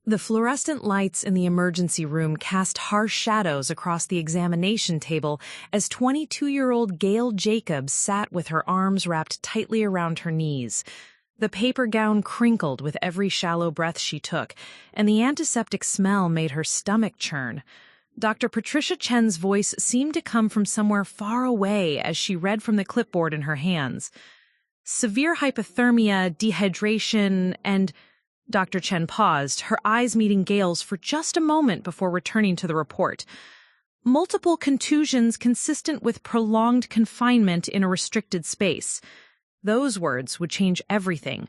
The fluorescent lights in the emergency room cast harsh shadows across the examination table as 22-year-old Gail Jacobs sat with her arms wrapped tightly around her knees. The paper gown crinkled with every shallow breath she took, and the antiseptic smell made her stomach churn. Dr. Patricia Chen's voice seemed to come from somewhere far away as she read from the clipboard in her hands. Severe hypothermia, dehydration, and... Dr. Chen paused, her eyes meeting Gail's for just a moment before returning to the report. Multiple contusions consistent with prolonged confinement in a restricted space. Those words would change everything.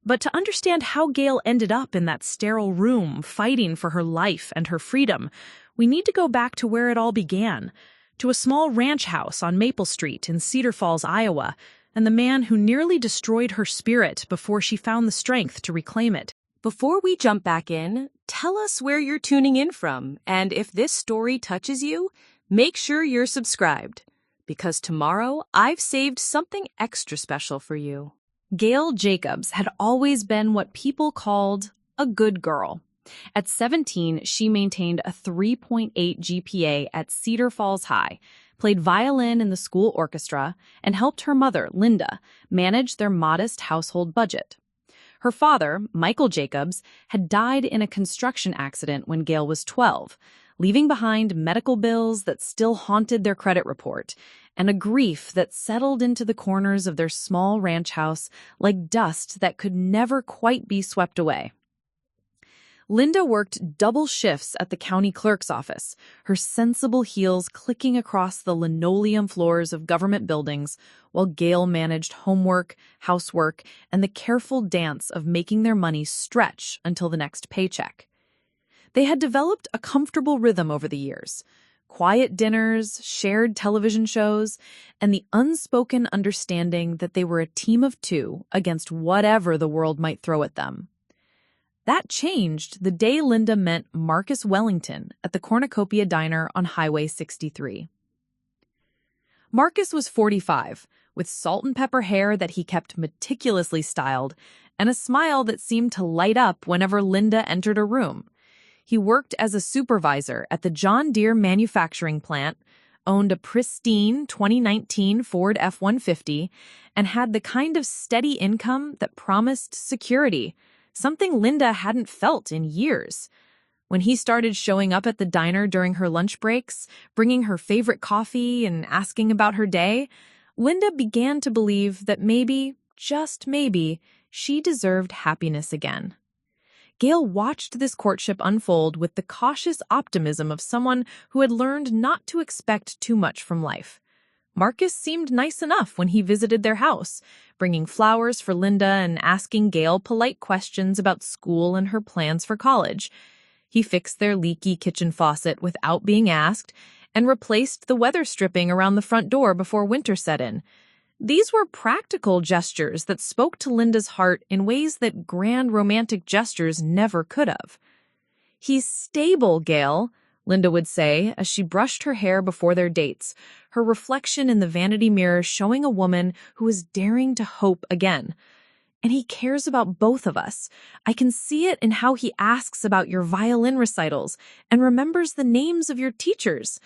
But to understand how Gail ended up in that sterile room, fighting for her life and her freedom, we need to go back to where it all began, to a small ranch house on Maple Street in Cedar Falls, Iowa, and the man who nearly destroyed her spirit before she found the strength to reclaim it. Before we jump back in, tell us where you're tuning in from, and if this story touches you, make sure you're subscribed, because tomorrow I've saved something extra special for you. Gail Jacobs had always been what people called a good girl. At 17, she maintained a 3.8 GPA at Cedar Falls High, played violin in the school orchestra, and helped her mother, Linda, manage their modest household budget. Her father, Michael Jacobs, had died in a construction accident when Gail was 12, leaving behind medical bills that still haunted their credit report and a grief that settled into the corners of their small ranch house like dust that could never quite be swept away. Linda worked double shifts at the county clerk's office, her sensible heels clicking across the linoleum floors of government buildings, while Gail managed homework, housework, and the careful dance of making their money stretch until the next paycheck. They had developed a comfortable rhythm over the years: quiet dinners, shared television shows, and the unspoken understanding that they were a team of two against whatever the world might throw at them. That changed the day Linda met Marcus Wellington at the Cornucopia Diner on Highway 63. Marcus was 45, with salt and pepper hair that he kept meticulously styled, and a smile that seemed to light up whenever Linda entered a room. He worked as a supervisor at the John Deere manufacturing plant, owned a pristine 2019 Ford F-150, and had the kind of steady income that promised security, something Linda hadn't felt in years. When he started showing up at the diner during her lunch breaks, bringing her favorite coffee and asking about her day, Linda began to believe that maybe, just maybe, she deserved happiness again. Gail watched this courtship unfold with the cautious optimism of someone who had learned not to expect too much from life. Marcus seemed nice enough when he visited their house, bringing flowers for Linda and asking Gail polite questions about school and her plans for college. He fixed their leaky kitchen faucet without being asked and replaced the weather stripping around the front door before winter set in. These were practical gestures that spoke to Linda's heart in ways that grand romantic gestures never could have. "He's stable, Gail," Linda would say as she brushed her hair before their dates, her reflection in the vanity mirror showing a woman who was daring to hope again. "And he cares about both of us. I can see it in how he asks about your violin recitals and remembers the names of your teachers."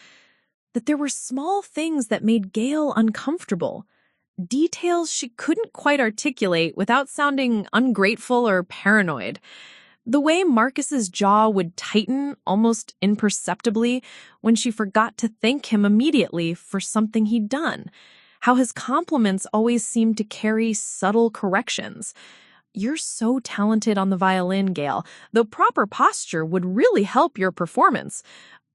That there were small things that made Gail uncomfortable, details she couldn't quite articulate without sounding ungrateful or paranoid. The way Marcus's jaw would tighten almost imperceptibly when she forgot to thank him immediately for something he'd done. How his compliments always seemed to carry subtle corrections. "You're so talented on the violin, Gail, though proper posture would really help your performance."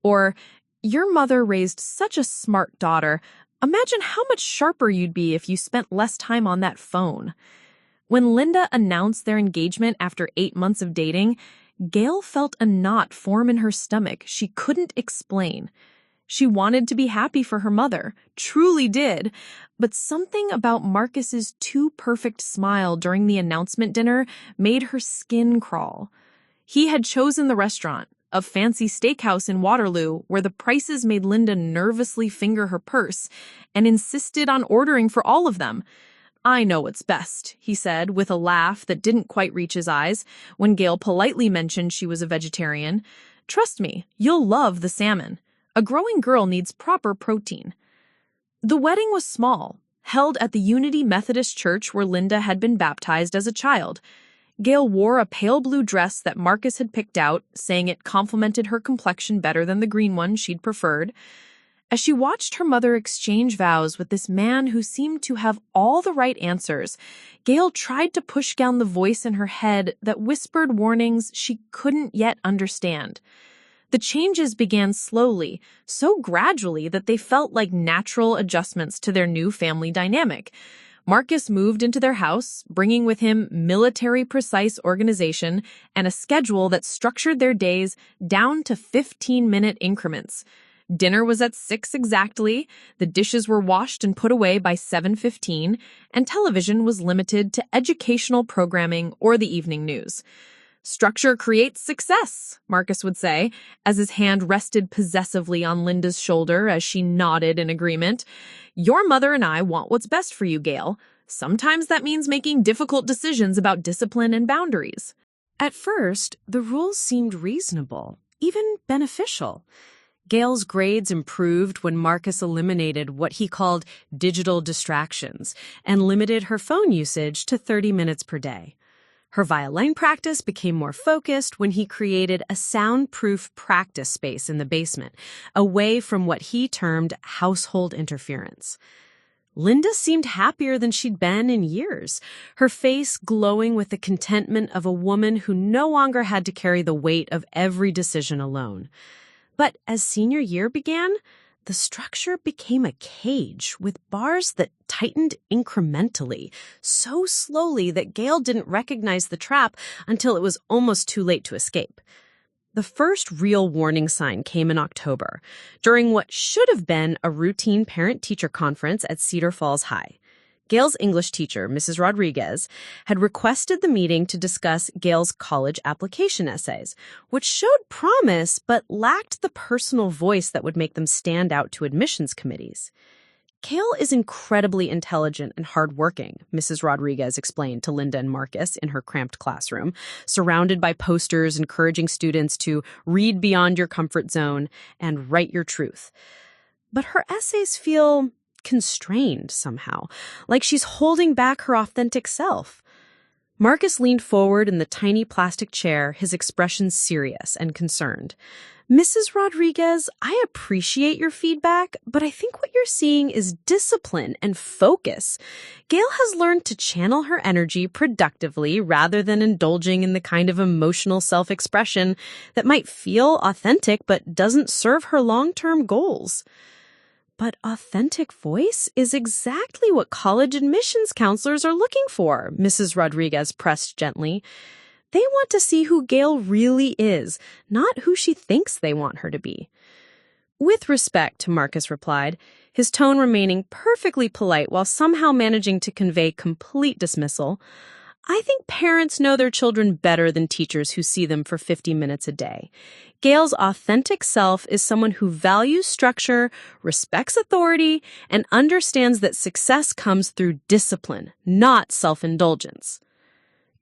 Or, "Your mother raised such a smart daughter. Imagine how much sharper you'd be if you spent less time on that phone." When Linda announced their engagement after 8 months of dating, Gail felt a knot form in her stomach she couldn't explain. She wanted to be happy for her mother, truly did, but something about Marcus's too perfect smile during the announcement dinner made her skin crawl. He had chosen the restaurant, a fancy steakhouse in Waterloo, where the prices made Linda nervously finger her purse, and insisted on ordering for all of them. "I know what's best," he said with a laugh that didn't quite reach his eyes when Gail politely mentioned she was a vegetarian. "Trust me, you'll love the salmon. A growing girl needs proper protein." The wedding was small, held at the Unity Methodist Church where Linda had been baptized as a child. Gail wore a pale blue dress that Marcus had picked out, saying it complemented her complexion better than the green one she'd preferred. As she watched her mother exchange vows with this man who seemed to have all the right answers, Gail tried to push down the voice in her head that whispered warnings she couldn't yet understand. The changes began slowly, so gradually that they felt like natural adjustments to their new family dynamic. Marcus moved into their house, bringing with him military-precise organization and a schedule that structured their days down to 15-minute increments. Dinner was at 6 exactly, the dishes were washed and put away by 7:15, and television was limited to educational programming or the evening news. "Structure creates success," Marcus would say, as his hand rested possessively on Linda's shoulder as she nodded in agreement. "Your mother and I want what's best for you, Gail. Sometimes that means making difficult decisions about discipline and boundaries." At first, the rules seemed reasonable, even beneficial. Gail's grades improved when Marcus eliminated what he called digital distractions and limited her phone usage to 30 minutes per day. Her violin practice became more focused when he created a soundproof practice space in the basement, away from what he termed household interference. Linda seemed happier than she'd been in years, her face glowing with the contentment of a woman who no longer had to carry the weight of every decision alone. But as senior year began, the structure became a cage with bars that tightened incrementally, so slowly that Gail didn't recognize the trap until it was almost too late to escape. The first real warning sign came in October, during what should have been a routine parent-teacher conference at Cedar Falls High. Gail's English teacher, Mrs. Rodriguez, had requested the meeting to discuss Gail's college application essays, which showed promise but lacked the personal voice that would make them stand out to admissions committees. "Gail is incredibly intelligent and hardworking," Mrs. Rodriguez explained to Linda and Marcus in her cramped classroom, surrounded by posters encouraging students to read beyond your comfort zone and write your truth. "But her essays feel constrained somehow, like she's holding back her authentic self." Marcus leaned forward in the tiny plastic chair, his expression serious and concerned. "Mrs. Rodriguez, I appreciate your feedback, but I think what you're seeing is discipline and focus. Gail has learned to channel her energy productively rather than indulging in the kind of emotional self-expression that might feel authentic but doesn't serve her long-term goals." "But authentic voice is exactly what college admissions counselors are looking for," Mrs. Rodriguez pressed gently. "They want to see who Gail really is, not who she thinks they want her to be." "With respect," Marcus replied, his tone remaining perfectly polite while somehow managing to convey complete dismissal, "I think parents know their children better than teachers who see them for 50 minutes a day. Gail's authentic self is someone who values structure, respects authority, and understands that success comes through discipline, not self-indulgence."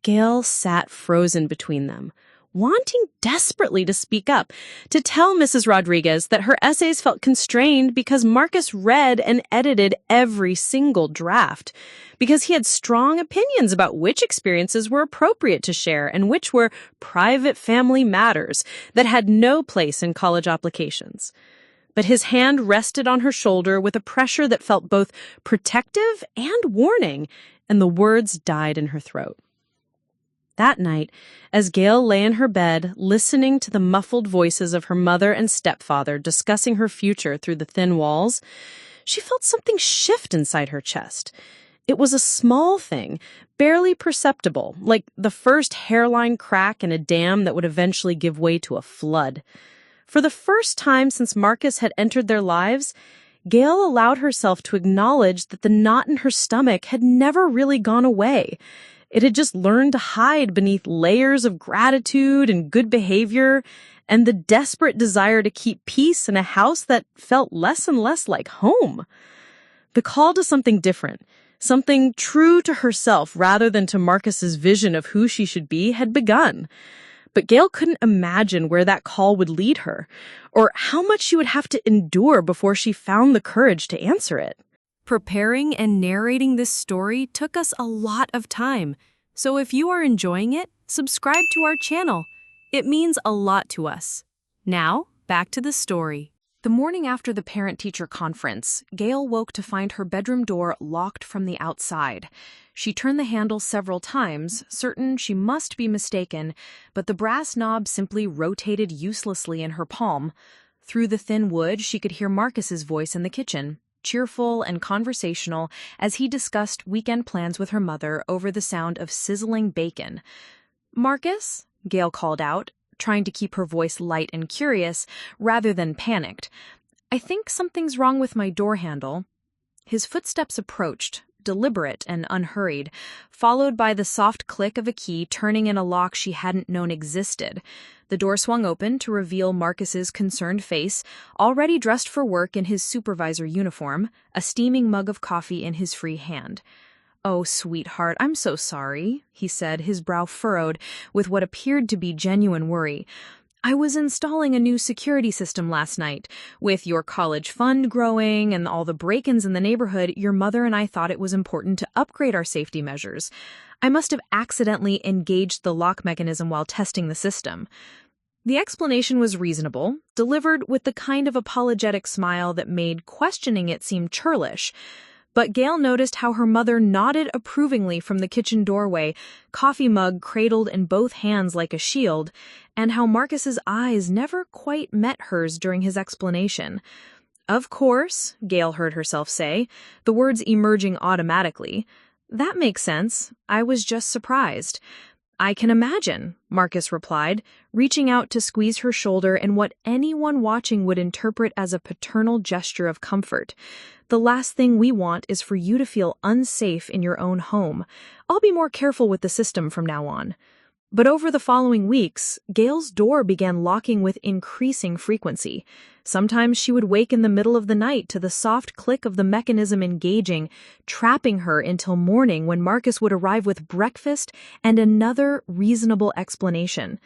Gail sat frozen between them, wanting desperately to speak up, to tell Mrs. Rodriguez that her essays felt constrained because Marcus read and edited every single draft, because he had strong opinions about which experiences were appropriate to share and which were private family matters that had no place in college applications. But his hand rested on her shoulder with a pressure that felt both protective and warning, and the words died in her throat. That night, as Gail lay in her bed, listening to the muffled voices of her mother and stepfather discussing her future through the thin walls, she felt something shift inside her chest. It was a small thing, barely perceptible, like the first hairline crack in a dam that would eventually give way to a flood. For the first time since Marcus had entered their lives, Gail allowed herself to acknowledge that the knot in her stomach had never really gone away. It had just learned to hide beneath layers of gratitude and good behavior and the desperate desire to keep peace in a house that felt less and less like home. The call to something different, Something true to herself rather than to Marcus's vision of who she should be had begun. But Gail couldn't imagine where that call would lead her, or how much she would have to endure before she found the courage to answer it. Preparing and narrating this story took us a lot of time, so if you are enjoying it, subscribe to our channel. It means a lot to us. Now, back to the story. The morning after the parent-teacher conference, Gail woke to find her bedroom door locked from the outside. She turned the handle several times, certain she must be mistaken, but the brass knob simply rotated uselessly in her palm. Through the thin wood, she could hear Marcus's voice in the kitchen, cheerful and conversational as he discussed weekend plans with her mother over the sound of sizzling bacon. "Marcus?" Gail called out, trying to keep her voice light and curious rather than panicked. "I think something's wrong with my door handle." His footsteps approached, deliberate and unhurried, followed by the soft click of a key turning in a lock she hadn't known existed. The door swung open to reveal Marcus's concerned face, already dressed for work in his supervisor uniform, a steaming mug of coffee in his free hand. "Oh, sweetheart, I'm so sorry," he said, his brow furrowed with what appeared to be genuine worry. "I was installing a new security system last night. With your college fund growing and all the break-ins in the neighborhood, your mother and I thought it was important to upgrade our safety measures. I must have accidentally engaged the lock mechanism while testing the system." The explanation was reasonable, delivered with the kind of apologetic smile that made questioning it seem churlish. But Gail noticed how her mother nodded approvingly from the kitchen doorway, coffee mug cradled in both hands like a shield, and how Marcus's eyes never quite met hers during his explanation. "Of course," Gail heard herself say, the words emerging automatically. "That makes sense. I was just surprised." "I can imagine," Marcus replied, reaching out to squeeze her shoulder in what anyone watching would interpret as a paternal gesture of comfort. "The last thing we want is for you to feel unsafe in your own home. I'll be more careful with the system from now on." But over the following weeks, Gail's door began locking with increasing frequency. Sometimes she would wake in the middle of the night to the soft click of the mechanism engaging, trapping her until morning when Marcus would arrive with breakfast and another reasonable explanation.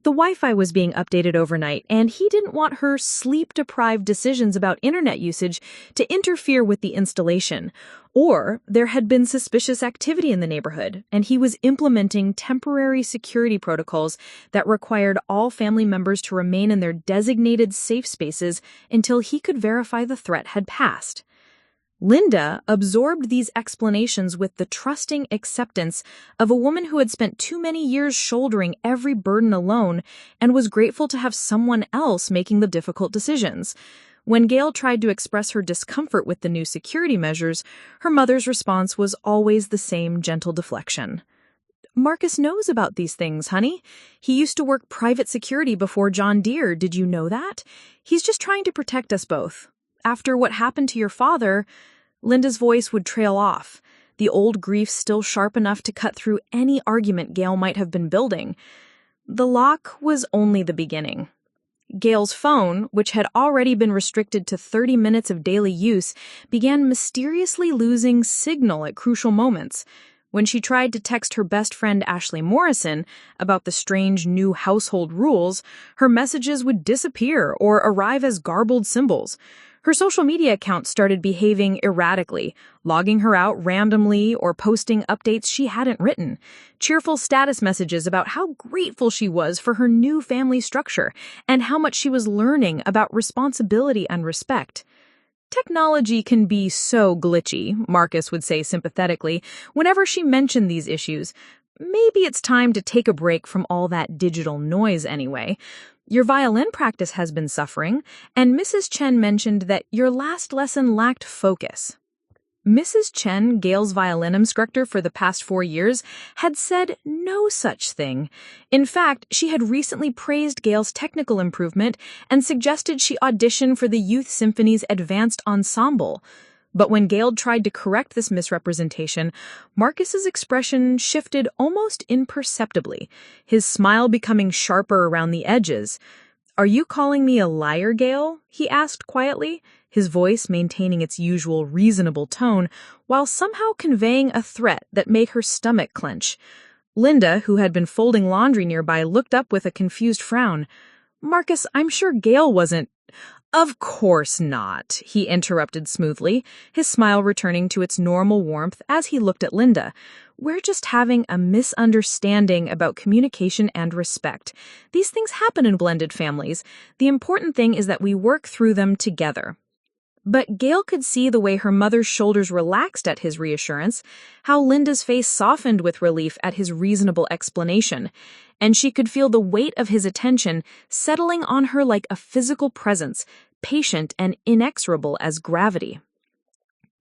The Wi-Fi was being updated overnight, and he didn't want her sleep-deprived decisions about internet usage to interfere with the installation. Or there had been suspicious activity in the neighborhood, and he was implementing temporary security protocols that required all family members to remain in their designated safe spaces until he could verify the threat had passed. Linda absorbed these explanations with the trusting acceptance of a woman who had spent too many years shouldering every burden alone and was grateful to have someone else making the difficult decisions. When Gail tried to express her discomfort with the new security measures, her mother's response was always the same gentle deflection. "Marcus knows about these things, honey. He used to work private security before John Deere. Did you know that? He's just trying to protect us both. After what happened to your father..." Linda's voice would trail off, the old grief still sharp enough to cut through any argument Gail might have been building. The lock was only the beginning. Gail's phone, which had already been restricted to 30 minutes of daily use, began mysteriously losing signal at crucial moments. When she tried to text her best friend Ashley Morrison about the strange new household rules, her messages would disappear or arrive as garbled symbols. Her social media accounts started behaving erratically, logging her out randomly or posting updates she hadn't written, cheerful status messages about how grateful she was for her new family structure and how much she was learning about responsibility and respect. "Technology can be so glitchy," Marcus would say sympathetically whenever she mentioned these issues. "Maybe it's time to take a break from all that digital noise anyway. Your violin practice has been suffering, and Mrs. Chen mentioned that your last lesson lacked focus." Mrs. Chen, Gail's violin instructor for the past 4 years, had said no such thing. In fact, she had recently praised Gail's technical improvement and suggested she audition for the Youth Symphony's Advanced Ensemble. But when Gail tried to correct this misrepresentation, Marcus's expression shifted almost imperceptibly, his smile becoming sharper around the edges. "Are you calling me a liar, Gail?" he asked quietly, his voice maintaining its usual reasonable tone while somehow conveying a threat that made her stomach clench. Linda, who had been folding laundry nearby, looked up with a confused frown. "Marcus, I'm sure Gail wasn't—" "Of course not," he interrupted smoothly, his smile returning to its normal warmth as he looked at Linda. "We're just having a misunderstanding about communication and respect. These things happen in blended families. The important thing is that we work through them together." But Gail could see the way her mother's shoulders relaxed at his reassurance, how Linda's face softened with relief at his reasonable explanation, and she could feel the weight of his attention settling on her like a physical presence, patient and inexorable as gravity.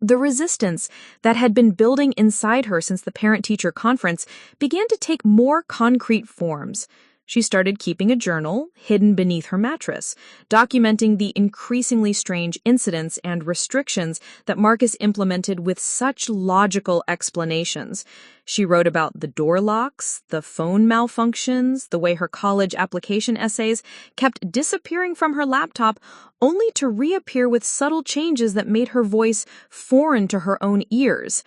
The resistance that had been building inside her since the parent-teacher conference began to take more concrete forms. She started keeping a journal, hidden beneath her mattress, documenting the increasingly strange incidents and restrictions that Marcus implemented with such logical explanations. She wrote about the door locks, the phone malfunctions, the way her college application essays kept disappearing from her laptop, only to reappear with subtle changes that made her voice foreign to her own ears.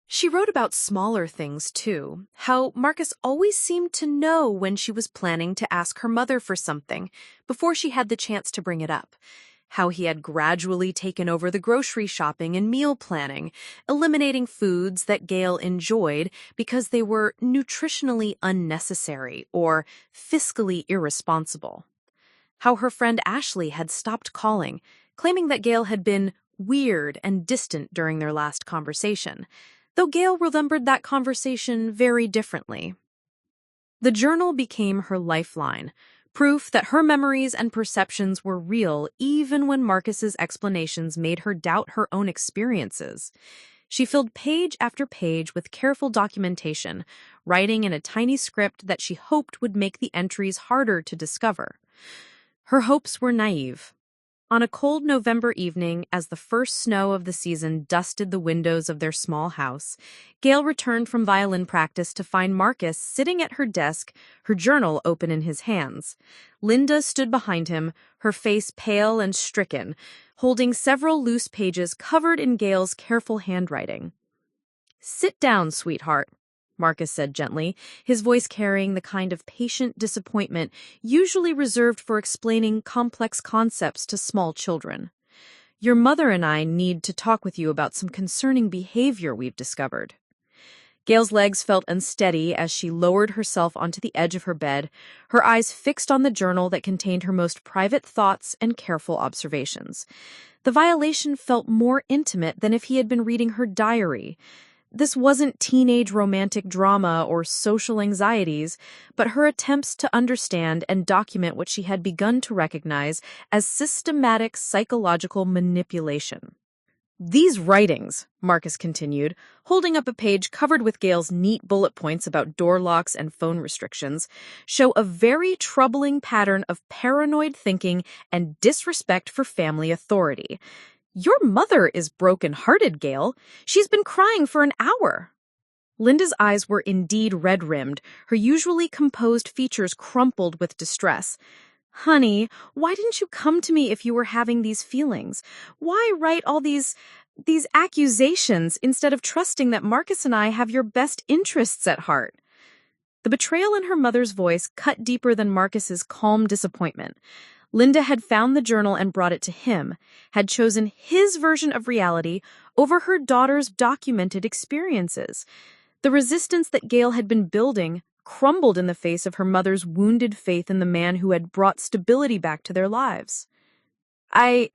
She wrote about smaller things, too, how Marcus always seemed to know when she was planning to ask her mother for something before she had the chance to bring it up, how he had gradually taken over the grocery shopping and meal planning, eliminating foods that Gail enjoyed because they were nutritionally unnecessary or fiscally irresponsible, how her friend Ashley had stopped calling, claiming that Gail had been weird and distant during their last conversation, though Gail remembered that conversation very differently. The journal became her lifeline, proof that her memories and perceptions were real even when Marcus's explanations made her doubt her own experiences. She filled page after page with careful documentation, writing in a tiny script that she hoped would make the entries harder to discover. Her hopes were naive. On a cold November evening, as the first snow of the season dusted the windows of their small house, Gail returned from violin practice to find Marcus sitting at her desk, her journal open in his hands. Linda stood behind him, her face pale and stricken, holding several loose pages covered in Gail's careful handwriting. "Sit down, sweetheart," Marcus said gently, his voice carrying the kind of patient disappointment usually reserved for explaining complex concepts to small children. "Your mother and I need to talk with you about some concerning behavior we've discovered." Gail's legs felt unsteady as she lowered herself onto the edge of her bed, her eyes fixed on the journal that contained her most private thoughts and careful observations. The violation felt more intimate than if he had been reading her diary. This wasn't teenage romantic drama or social anxieties, but her attempts to understand and document what she had begun to recognize as systematic psychological manipulation. "These writings," Marcus continued, holding up a page covered with Gail's neat bullet points about door locks and phone restrictions, "show a very troubling pattern of paranoid thinking and disrespect for family authority. Your mother is broken-hearted, Gail. She's been crying for an hour." Linda's eyes were indeed red-rimmed, her usually composed features crumpled with distress. "Honey, why didn't you come to me if you were having these feelings? Why write all these accusations instead of trusting that Marcus and I have your best interests at heart?" The betrayal in her mother's voice cut deeper than Marcus's calm disappointment. Linda had found the journal and brought it to him, had chosen his version of reality over her daughter's documented experiences. The resistance that Gail had been building crumbled in the face of her mother's wounded faith in the man who had brought stability back to their lives. I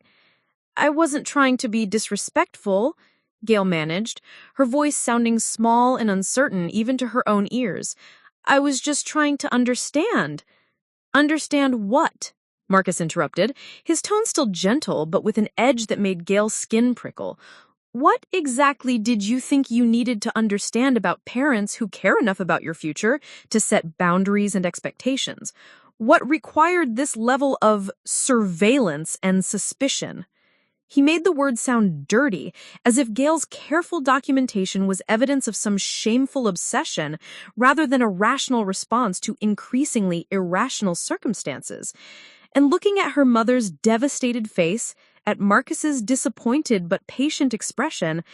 wasn't trying to be disrespectful," Gail managed, her voice sounding small and uncertain even to her own ears. "I was just trying to understand." "Understand what?" Marcus interrupted, his tone still gentle but with an edge that made Gail's skin prickle. "What exactly did you think you needed to understand about parents who care enough about your future to set boundaries and expectations? What required this level of surveillance and suspicion?" He made the word sound dirty, as if Gail's careful documentation was evidence of some shameful obsession rather than a rational response to increasingly irrational circumstances. And looking at her mother's devastated face, at Marcus's disappointed but patient expression,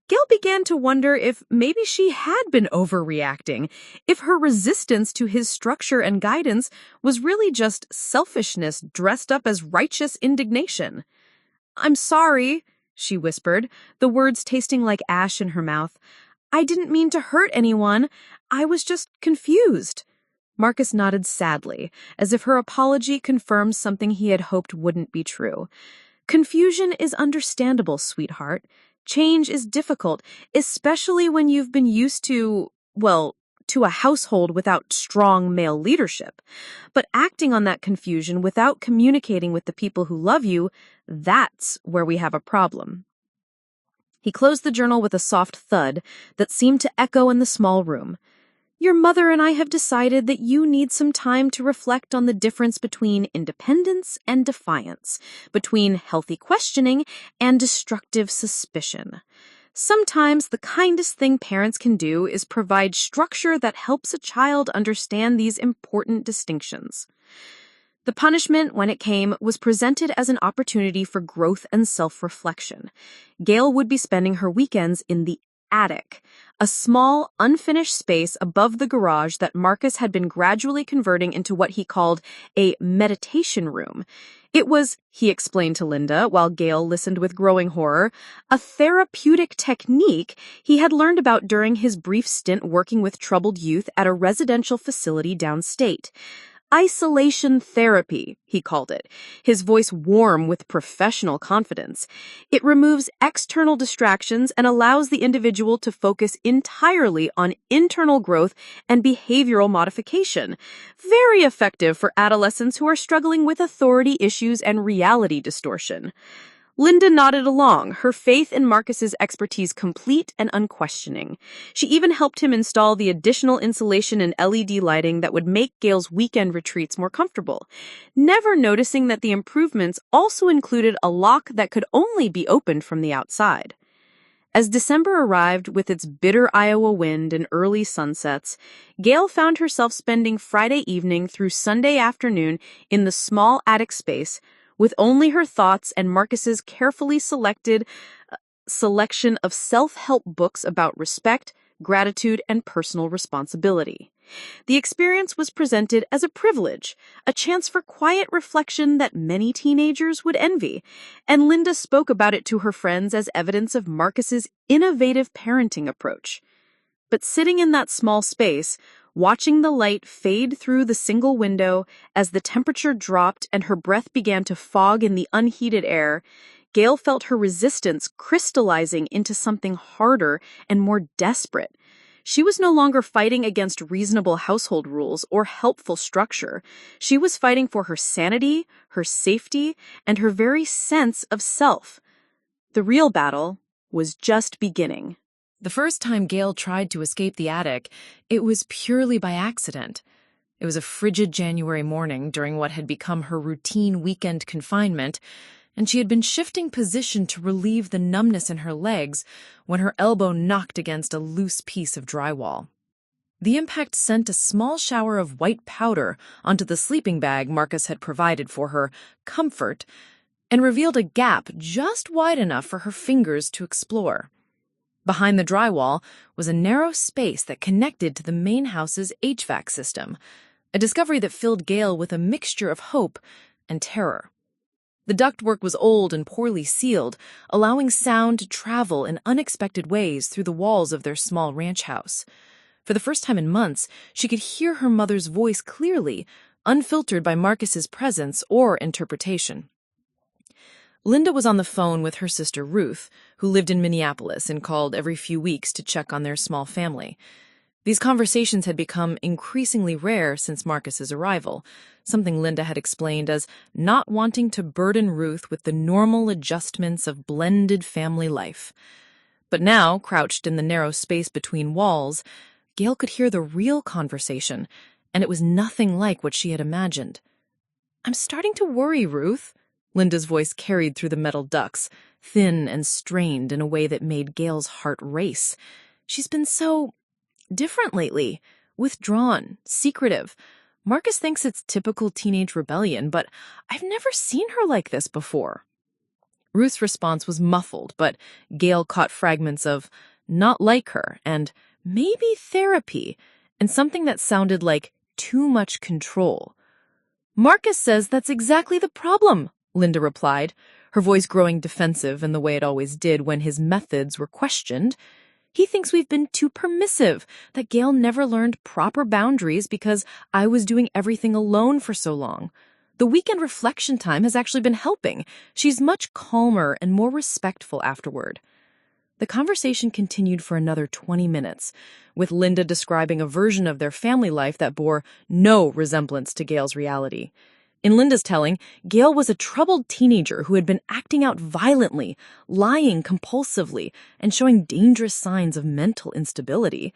Gail began to wonder if maybe she had been overreacting, if her resistance to his structure and guidance was really just selfishness dressed up as righteous indignation. "I'm sorry," she whispered, the words tasting like ash in her mouth. "I didn't mean to hurt anyone. I was just confused." Marcus nodded sadly, as if her apology confirmed something he had hoped wouldn't be true. "Confusion is understandable, sweetheart. Change is difficult, especially when you've been used to a household without strong male leadership. But acting on that confusion without communicating with the people who love you, that's where we have a problem." He closed the journal with a soft thud that seemed to echo in the small room. "Your mother and I have decided that you need some time to reflect on the difference between independence and defiance, between healthy questioning and destructive suspicion. Sometimes the kindest thing parents can do is provide structure that helps a child understand these important distinctions." The punishment, when it came, was presented as an opportunity for growth and self-reflection. Gail would be spending her weekends in the attic, a small, unfinished space above the garage that Marcus had been gradually converting into what he called a meditation room. It was, he explained to Linda, while Gail listened with growing horror, a therapeutic technique he had learned about during his brief stint working with troubled youth at a residential facility downstate. Isolation therapy, he called it, his voice warm with professional confidence. It removes external distractions and allows the individual to focus entirely on internal growth and behavioral modification. Very effective for adolescents who are struggling with authority issues and reality distortion. Linda nodded along, her faith in Marcus's expertise complete and unquestioning. She even helped him install the additional insulation and LED lighting that would make Gail's weekend retreats more comfortable, never noticing that the improvements also included a lock that could only be opened from the outside. As December arrived with its bitter Iowa wind and early sunsets, Gail found herself spending Friday evening through Sunday afternoon in the small attic space, with only her thoughts and Marcus's carefully selected selection of self-help books about respect, gratitude, and personal responsibility. The experience was presented as a privilege, a chance for quiet reflection that many teenagers would envy, and Linda spoke about it to her friends as evidence of Marcus's innovative parenting approach. But sitting in that small space, watching the light fade through the single window as the temperature dropped and her breath began to fog in the unheated air, Gail felt her resistance crystallizing into something harder and more desperate. She was no longer fighting against reasonable household rules or helpful structure. She was fighting for her sanity, her safety, and her very sense of self. The real battle was just beginning. The first time Gail tried to escape the attic, it was purely by accident. It was a frigid January morning during what had become her routine weekend confinement, and she had been shifting position to relieve the numbness in her legs when her elbow knocked against a loose piece of drywall. The impact sent a small shower of white powder onto the sleeping bag Marcus had provided for her comfort and revealed a gap just wide enough for her fingers to explore. Behind the drywall was a narrow space that connected to the main house's HVAC system, a discovery that filled Gail with a mixture of hope and terror. The ductwork was old and poorly sealed, allowing sound to travel in unexpected ways through the walls of their small ranch house. For the first time in months, she could hear her mother's voice clearly, unfiltered by Marcus's presence or interpretation. Linda was on the phone with her sister Ruth, who lived in Minneapolis and called every few weeks to check on their small family. These conversations had become increasingly rare since Marcus's arrival, something Linda had explained as not wanting to burden Ruth with the normal adjustments of blended family life. But now, crouched in the narrow space between walls, Gail could hear the real conversation, and it was nothing like what she had imagined. "I'm starting to worry, Ruth." Linda's voice carried through the metal ducts, thin and strained in a way that made Gail's heart race. She's been so different lately, withdrawn, secretive, Marcus thinks it's typical teenage rebellion, but I've never seen her like this before. Ruth's response was muffled, but Gail caught fragments of not like her and maybe therapy and something that sounded like too much control. Marcus says that's exactly the problem, Linda replied, her voice growing defensive in the way it always did when his methods were questioned. He thinks we've been too permissive, that Gail never learned proper boundaries because I was doing everything alone for so long. The weekend reflection time has actually been helping. She's much calmer and more respectful afterward. The conversation continued for another 20 minutes, with Linda describing a version of their family life that bore no resemblance to Gail's reality. In Linda's telling, Gail was a troubled teenager who had been acting out violently, lying compulsively, and showing dangerous signs of mental instability.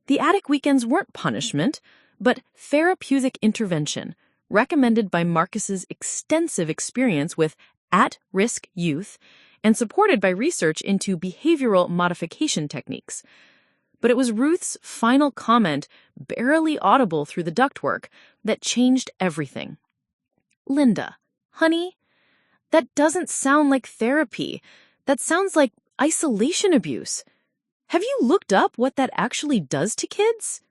The attic weekends weren't punishment, but therapeutic intervention, recommended by Marcus's extensive experience with at-risk youth and supported by research into behavioral modification techniques. But it was Ruth's final comment, barely audible through the ductwork, that changed everything. Linda, honey, that doesn't sound like therapy. That sounds like isolation abuse. Have you looked up what that actually does to kids?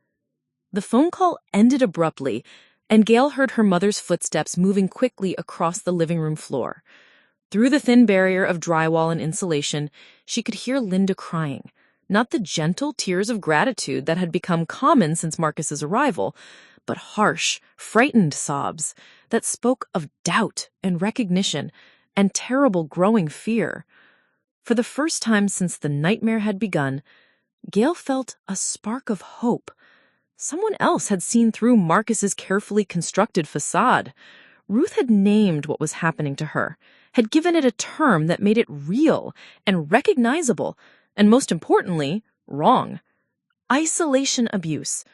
The phone call ended abruptly, and Gail heard her mother's footsteps moving quickly across the living room floor. Through the thin barrier of drywall and insulation, she could hear Linda crying, not the gentle tears of gratitude that had become common since Marcus's arrival, but harsh, frightened sobs that spoke of doubt and recognition and terrible growing fear. For the first time since the nightmare had begun, Gail felt a spark of hope. Someone else had seen through Marcus's carefully constructed facade. Ruth had named what was happening to her, had given it a term that made it real and recognizable, and most importantly, wrong. Isolation abuse.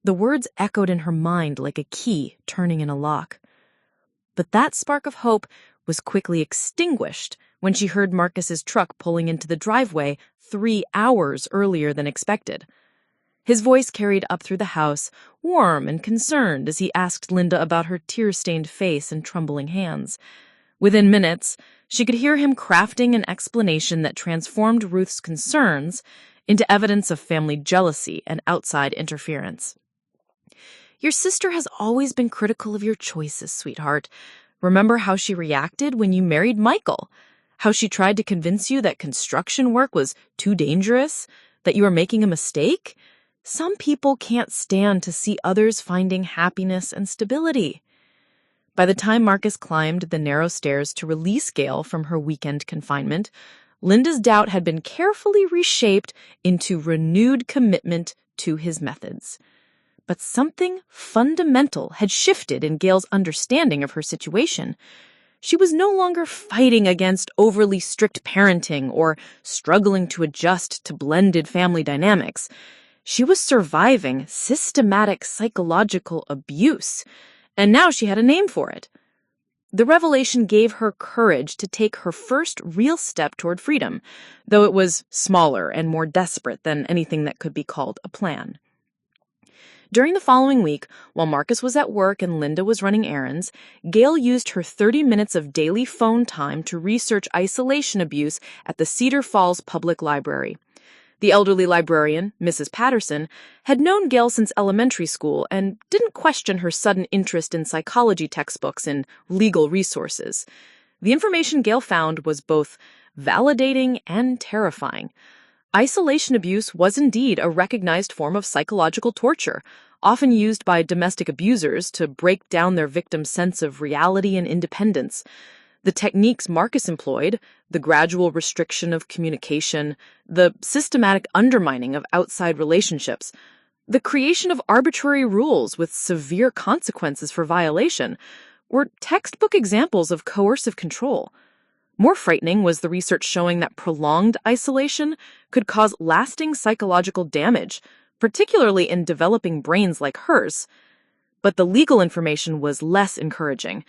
The words echoed in her mind like a key turning in a lock. But that spark of hope was quickly extinguished when she heard Marcus's truck pulling into the driveway 3 hours earlier than expected. His voice carried up through the house, warm and concerned, as he asked Linda about her tear-stained face and trembling hands. Within minutes, she could hear him crafting an explanation that transformed Ruth's concerns into evidence of family jealousy and outside interference. Your sister has always been critical of your choices, sweetheart. Remember how she reacted when you married Michael? How she tried to convince you that construction work was too dangerous? That you were making a mistake? Some people can't stand to see others finding happiness and stability. By the time Marcus climbed the narrow stairs to release Gail from her weekend confinement, Linda's doubt had been carefully reshaped into renewed commitment to his methods. But something fundamental had shifted in Gail's understanding of her situation. She was no longer fighting against overly strict parenting or struggling to adjust to blended family dynamics. She was surviving systematic psychological abuse, and now she had a name for it. The revelation gave her courage to take her first real step toward freedom, though it was smaller and more desperate than anything that could be called a plan. During the following week, while Marcus was at work and Linda was running errands, Gail used her 30 minutes of daily phone time to research isolation abuse at the Cedar Falls Public Library. The elderly librarian, Mrs. Patterson, had known Gail since elementary school and didn't question her sudden interest in psychology textbooks and legal resources. The information Gail found was both validating and terrifying. Isolation abuse was indeed a recognized form of psychological torture, often used by domestic abusers to break down their victims' sense of reality and independence. The techniques Marcus employed, the gradual restriction of communication, the systematic undermining of outside relationships, the creation of arbitrary rules with severe consequences for violation, were textbook examples of coercive control. More frightening was the research showing that prolonged isolation could cause lasting psychological damage, particularly in developing brains like hers. But the legal information was less encouraging.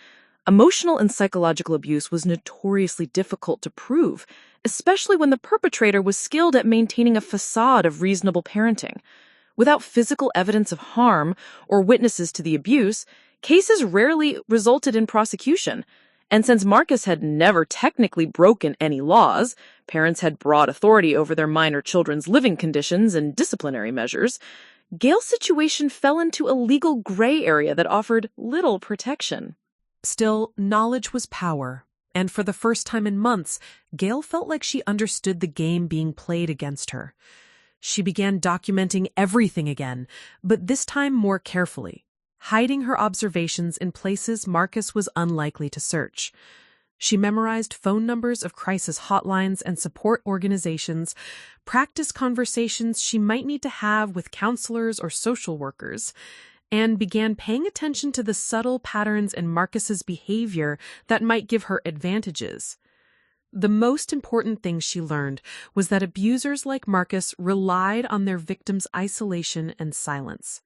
Emotional and psychological abuse was notoriously difficult to prove, especially when the perpetrator was skilled at maintaining a facade of reasonable parenting. Without physical evidence of harm or witnesses to the abuse, cases rarely resulted in prosecution. And since Marcus had never technically broken any laws, parents had broad authority over their minor children's living conditions and disciplinary measures, Gail's situation fell into a legal gray area that offered little protection. Still, knowledge was power, and for the first time in months, Gail felt like she understood the game being played against her. She began documenting everything again, but this time more carefully, hiding her observations in places Marcus was unlikely to search. She memorized phone numbers of crisis hotlines and support organizations, practiced conversations she might need to have with counselors or social workers, and began paying attention to the subtle patterns in Marcus's behavior that might give her advantages. The most important thing she learned was that abusers like Marcus relied on their victims' isolation and silence.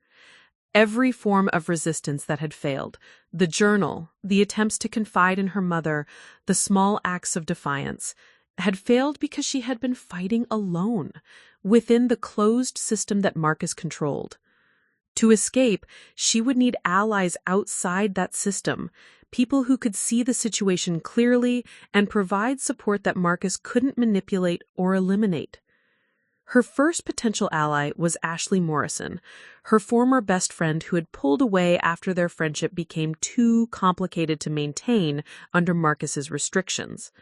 Every form of resistance that had failed, the journal, the attempts to confide in her mother, the small acts of defiance, had failed because she had been fighting alone, within the closed system that Marcus controlled. To escape, she would need allies outside that system, people who could see the situation clearly and provide support that Marcus couldn't manipulate or eliminate. Her first potential ally was Ashley Morrison, her former best friend who had pulled away after their friendship became too complicated to maintain under Marcus's restrictions.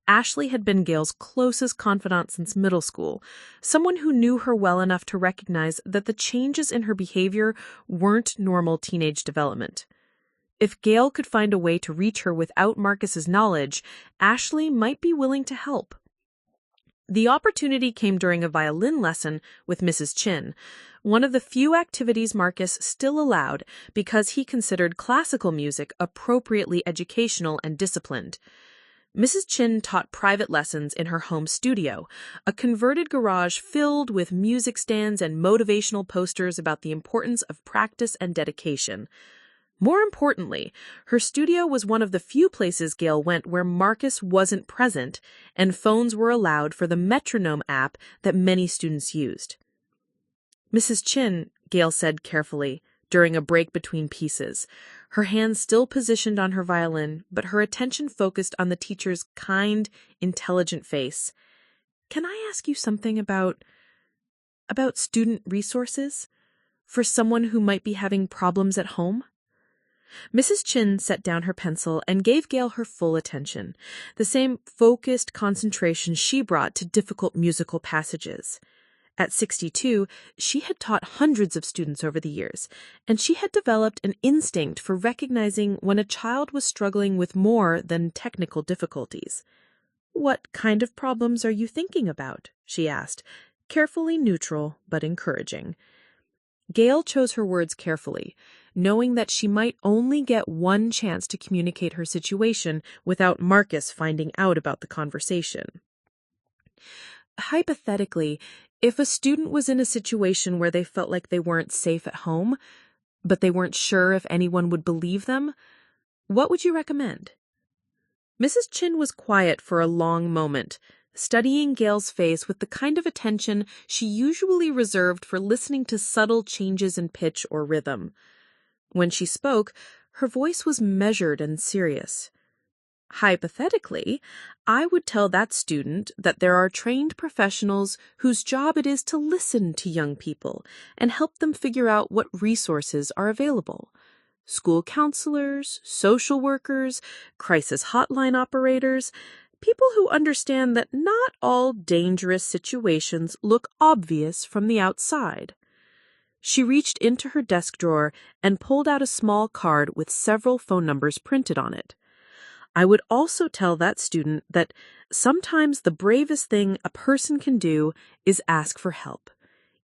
Ashley had been Gail's closest confidant since middle school, someone who knew her well enough to recognize that the changes in her behavior weren't normal teenage development. If Gail could find a way to reach her without Marcus's knowledge, Ashley might be willing to help. The opportunity came during a violin lesson with Mrs. Chen, one of the few activities Marcus still allowed because he considered classical music appropriately educational and disciplined. Mrs. Chen taught private lessons in her home studio, a converted garage filled with music stands and motivational posters about the importance of practice and dedication. More importantly, her studio was one of the few places Gail went where Marcus wasn't present, and phones were allowed for the metronome app that many students used. Mrs. Chen, Gail said carefully, during a break between pieces, her hands still positioned on her violin, but her attention focused on the teacher's kind, intelligent face. "Can I ask you something about student resources? For someone who might be having problems at home?" Mrs. Chen set down her pencil and gave Gail her full attention, the same focused concentration she brought to difficult musical passages. At 62, she had taught hundreds of students over the years, and she had developed an instinct for recognizing when a child was struggling with more than technical difficulties. "What kind of problems are you thinking about?" she asked, carefully neutral but encouraging. Gail chose her words carefully, knowing that she might only get one chance to communicate her situation without Marcus finding out about the conversation. Hypothetically, if a student was in a situation where they felt like they weren't safe at home, but they weren't sure if anyone would believe them, what would you recommend? Mrs. Chen was quiet for a long moment, studying Gail's face with the kind of attention she usually reserved for listening to subtle changes in pitch or rhythm. When she spoke, her voice was measured and serious. "Hypothetically, I would tell that student that there are trained professionals whose job it is to listen to young people and help them figure out what resources are available. School counselors, social workers, crisis hotline operators, people who understand that not all dangerous situations look obvious from the outside." She reached into her desk drawer and pulled out a small card with several phone numbers printed on it. "I would also tell that student that sometimes the bravest thing a person can do is ask for help,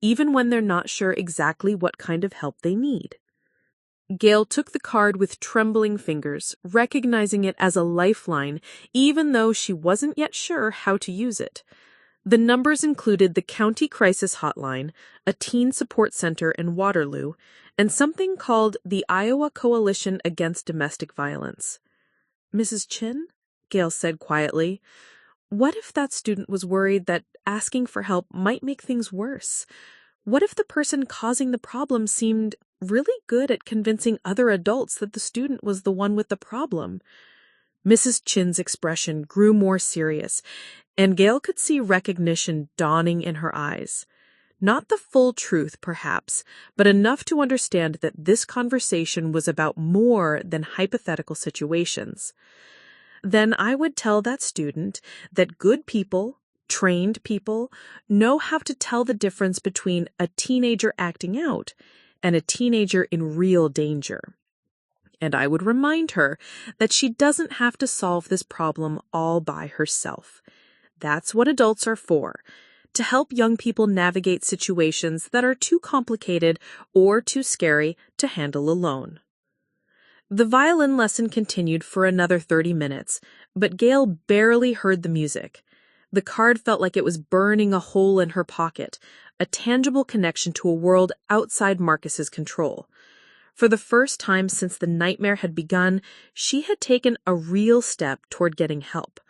even when they're not sure exactly what kind of help they need." Gail took the card with trembling fingers, recognizing it as a lifeline, even though she wasn't yet sure how to use it. The numbers included the County Crisis Hotline, a teen support center in Waterloo, and something called the Iowa Coalition Against Domestic Violence. "Mrs. Chen," Gail said quietly, "what if that student was worried that asking for help might make things worse? What if the person causing the problem seemed really good at convincing other adults that the student was the one with the problem. Mrs. Chen's expression grew more serious, and Gail could see recognition dawning in her eyes. Not the full truth, perhaps, but enough to understand that this conversation was about more than hypothetical situations. Then I would tell that student that good people, trained people, know how to tell the difference between a teenager acting out and a teenager in real danger. And I would remind her that she doesn't have to solve this problem all by herself. That's what adults are for, to help young people navigate situations that are too complicated or too scary to handle alone. The violin lesson continued for another 30 minutes, but Gail barely heard the music. The card felt like it was burning a hole in her pocket, a tangible connection to a world outside Marcus's control. For the first time since the nightmare had begun, she had taken a real step toward getting help.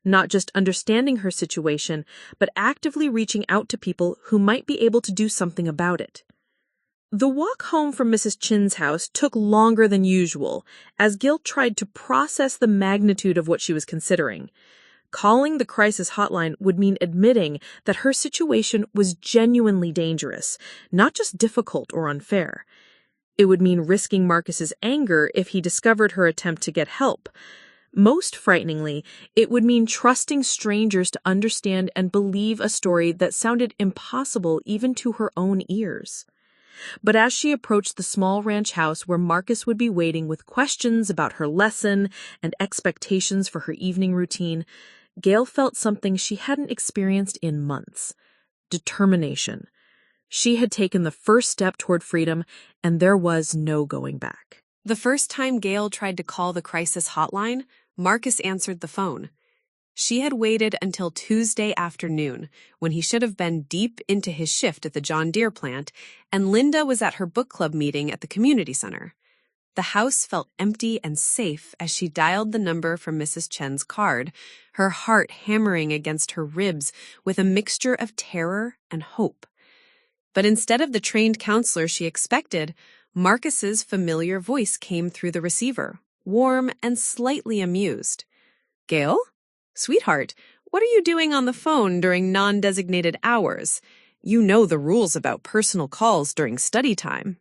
Not just understanding her situation, but actively reaching out to people who might be able to do something about it. The walk home from Mrs. Chen's house took longer than usual, as Gail tried to process the magnitude of what she was considering. Calling the crisis hotline would mean admitting that her situation was genuinely dangerous, not just difficult or unfair. It would mean risking Marcus's anger if he discovered her attempt to get help. Most frighteningly, it would mean trusting strangers to understand and believe a story that sounded impossible even to her own ears. But as she approached the small ranch house where Marcus would be waiting with questions about her lesson and expectations for her evening routine, Gail felt something she hadn't experienced in months: determination. She had taken the first step toward freedom, and there was no going back. The first time Gail tried to call the crisis hotline, Marcus answered the phone. She had waited until Tuesday afternoon, when he should have been deep into his shift at the John Deere plant, and Linda was at her book club meeting at the community center. The house felt empty and safe as she dialed the number from Mrs. Chen's card, her heart hammering against her ribs with a mixture of terror and hope. But instead of the trained counselor she expected, Marcus's familiar voice came through the receiver, warm and slightly amused. "Gail? Sweetheart, what are you doing on the phone during non-designated hours? You know the rules about personal calls during study time."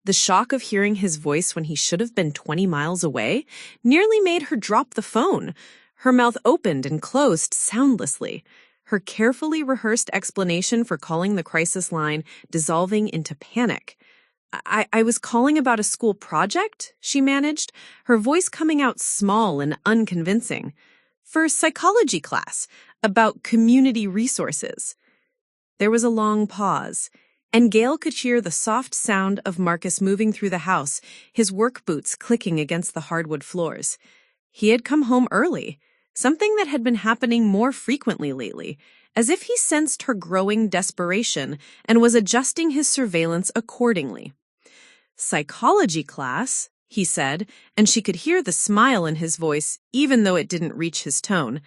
The shock of hearing his voice when he should have been 20 miles away nearly made her drop the phone. Her mouth opened and closed soundlessly, her carefully rehearsed explanation for calling the crisis line dissolving into panic. I was calling about a school project," she managed, her voice coming out small and unconvincing. "For psychology class, about community resources." There was a long pause, and Gail could hear the soft sound of Marcus moving through the house, his work boots clicking against the hardwood floors. He had come home early, something that had been happening more frequently lately, as if he sensed her growing desperation and was adjusting his surveillance accordingly. "Psychology class," he said, and she could hear the smile in his voice, even though it didn't reach his tone.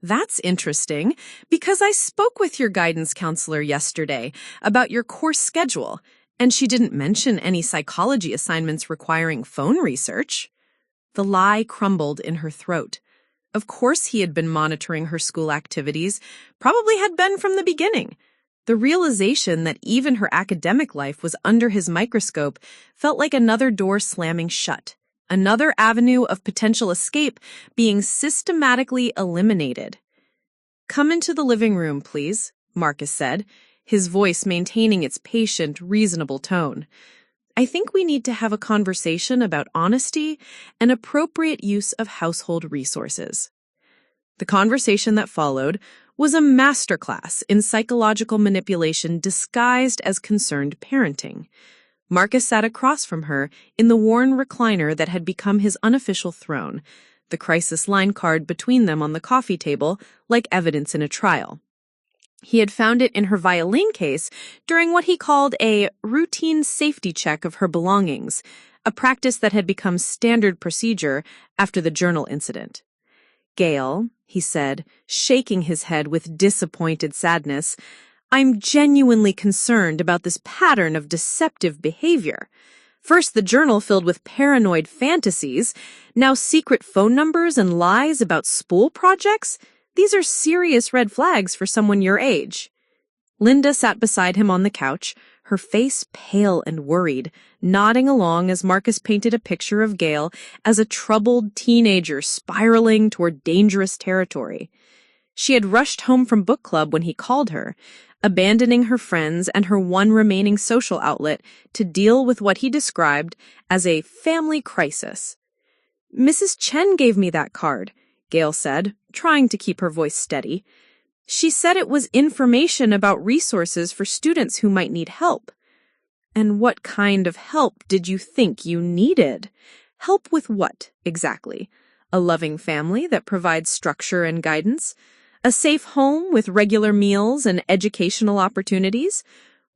"That's interesting, because I spoke with your guidance counselor yesterday about your course schedule, and she didn't mention any psychology assignments requiring phone research." The lie crumbled in her throat. Of course he had been monitoring her school activities, probably had been from the beginning. The realization that even her academic life was under his microscope felt like another door slamming shut, another avenue of potential escape being systematically eliminated. "Come into the living room, please," Marcus said, his voice maintaining its patient, reasonable tone. "I think we need to have a conversation about honesty and appropriate use of household resources." The conversation that followed was a masterclass in psychological manipulation disguised as concerned parenting. Marcus sat across from her in the worn recliner that had become his unofficial throne, the crisis line card between them on the coffee table like evidence in a trial. He had found it in her violin case during what he called a routine safety check of her belongings, a practice that had become standard procedure after the journal incident. "Gail," he said, shaking his head with disappointed sadness, I'm genuinely concerned about this pattern of deceptive behavior. First, the journal filled with paranoid fantasies, now secret phone numbers and lies about school projects. These are serious red flags for someone your age. Linda sat beside him on the couch, her face pale and worried, nodding along as Marcus painted a picture of Gail as a troubled teenager spiraling toward dangerous territory. She had rushed home from book club when he called her, abandoning her friends and her one remaining social outlet to deal with what he described as a family crisis. "Mrs. Chen gave me that card," Gail said, trying to keep her voice steady. "She said it was information about resources for students who might need help." "And what kind of help did you think you needed? Help with what, exactly? A loving family that provides structure and guidance? A safe home with regular meals and educational opportunities?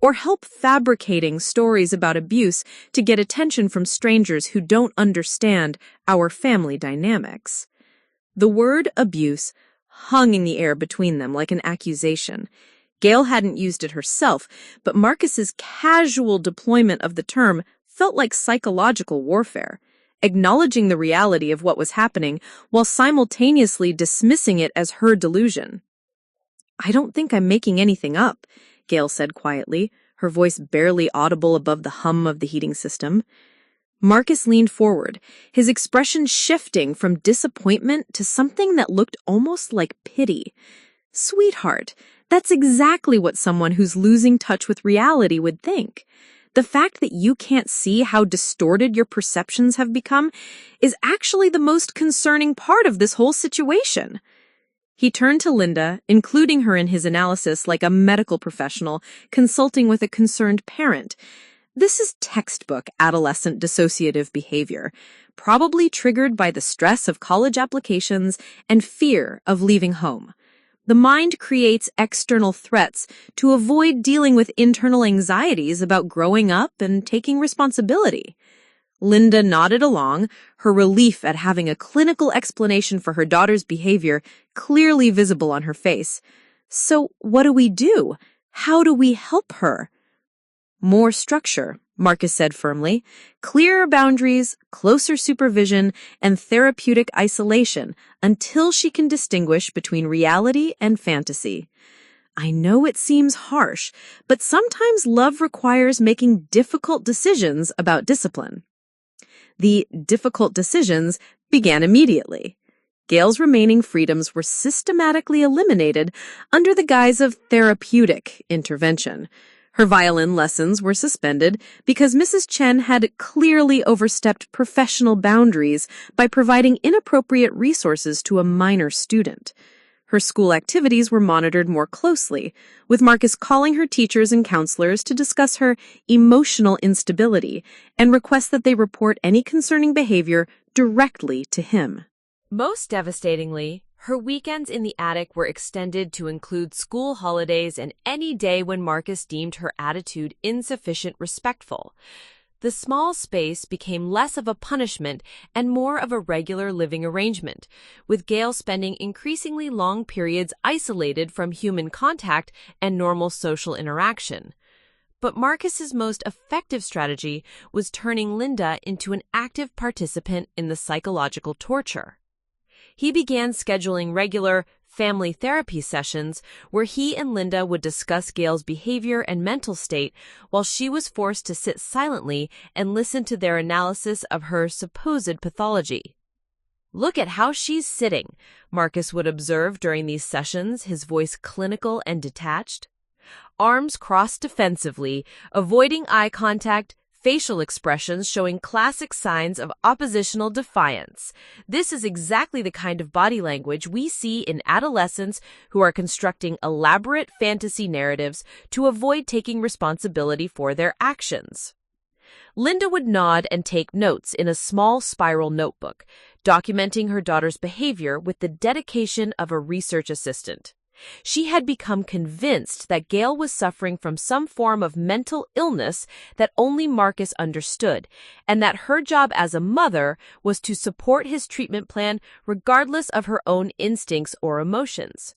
Or help fabricating stories about abuse to get attention from strangers who don't understand our family dynamics?" The word abuse hung in the air between them like an accusation. Gail hadn't used it herself, but Marcus's casual deployment of the term felt like psychological warfare, acknowledging the reality of what was happening while simultaneously dismissing it as her delusion. "I don't think I'm making anything up," Gail said quietly, her voice barely audible above the hum of the heating system. Marcus leaned forward, his expression shifting from disappointment to something that looked almost like pity. "Sweetheart, that's exactly what someone who's losing touch with reality would think. The fact that you can't see how distorted your perceptions have become is actually the most concerning part of this whole situation." He turned to Linda, including her in his analysis like a medical professional consulting with a concerned parent. "This is textbook adolescent dissociative behavior, probably triggered by the stress of college applications and fear of leaving home. The mind creates external threats to avoid dealing with internal anxieties about growing up and taking responsibility." Linda nodded along, her relief at having a clinical explanation for her daughter's behavior clearly visible on her face. "So what do we do? How do we help her?" "More structure," Marcus said firmly. "Clearer boundaries, closer supervision, and therapeutic isolation until she can distinguish between reality and fantasy. I know it seems harsh, but sometimes love requires making difficult decisions about discipline." The difficult decisions began immediately. Gail's remaining freedoms were systematically eliminated under the guise of therapeutic intervention. Her violin lessons were suspended because Mrs. Chen had clearly overstepped professional boundaries by providing inappropriate resources to a minor student. Her school activities were monitored more closely, with Marcus calling her teachers and counselors to discuss her emotional instability and request that they report any concerning behavior directly to him. Most devastatingly, her weekends in the attic were extended to include school holidays and any day when Marcus deemed her attitude insufficient respectful. The small space became less of a punishment and more of a regular living arrangement, with Gail spending increasingly long periods isolated from human contact and normal social interaction. But Marcus's most effective strategy was turning Linda into an active participant in the psychological torture. He began scheduling regular family therapy sessions where he and Linda would discuss Gail's behavior and mental state while she was forced to sit silently and listen to their analysis of her supposed pathology. "Look at how she's sitting," Marcus would observe during these sessions, his voice clinical and detached. "Arms crossed defensively, avoiding eye contact, facial expressions showing classic signs of oppositional defiance. This is exactly the kind of body language we see in adolescents who are constructing elaborate fantasy narratives to avoid taking responsibility for their actions." Linda would nod and take notes in a small spiral notebook, documenting her daughter's behavior with the dedication of a research assistant. She had become convinced that Gail was suffering from some form of mental illness that only Marcus understood, and that her job as a mother was to support his treatment plan regardless of her own instincts or emotions.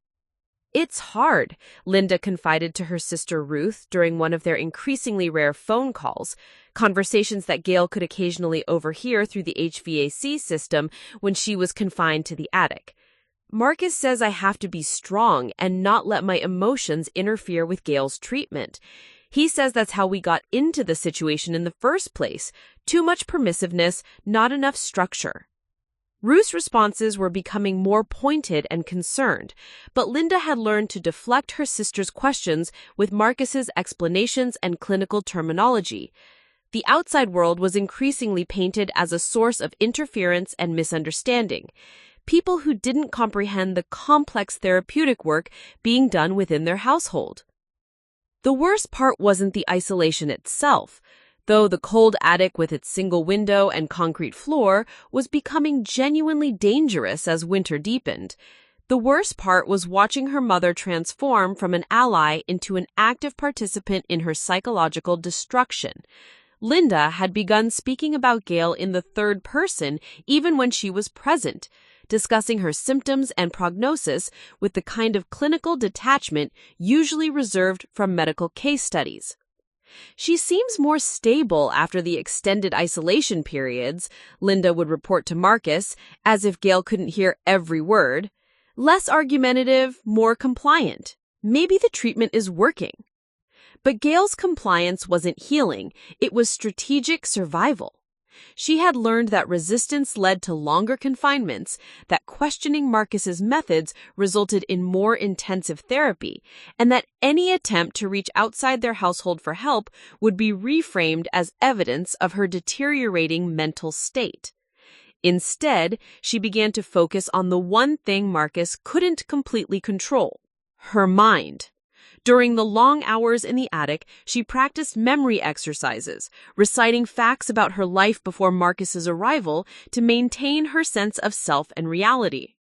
It's hard, Linda confided to her sister Ruth during one of their increasingly rare phone calls, conversations that Gail could occasionally overhear through the HVAC system when she was confined to the attic. Marcus says I have to be strong and not let my emotions interfere with Gail's treatment. He says that's how we got into the situation in the first place. Too much permissiveness, not enough structure. Ruth's responses were becoming more pointed and concerned, but Linda had learned to deflect her sister's questions with Marcus's explanations and clinical terminology. The outside world was increasingly painted as a source of interference and misunderstanding. People who didn't comprehend the complex therapeutic work being done within their household. The worst part wasn't the isolation itself. Though the cold attic with its single window and concrete floor was becoming genuinely dangerous as winter deepened, the worst part was watching her mother transform from an ally into an active participant in her psychological destruction. Linda had begun speaking about Gail in the third person even when she was present, discussing her symptoms and prognosis with the kind of clinical detachment usually reserved from medical case studies. She seems more stable after the extended isolation periods, Linda would report to Marcus, as if Gail couldn't hear every word. Less argumentative, more compliant. Maybe the treatment is working. But Gail's compliance wasn't healing, it was strategic survival. She had learned that resistance led to longer confinements, that questioning Marcus's methods resulted in more intensive therapy, and that any attempt to reach outside their household for help would be reframed as evidence of her deteriorating mental state. Instead, she began to focus on the one thing Marcus couldn't completely control: her mind. During the long hours in the attic, she practiced memory exercises, reciting facts about her life before Marcus's arrival to maintain her sense of self and reality.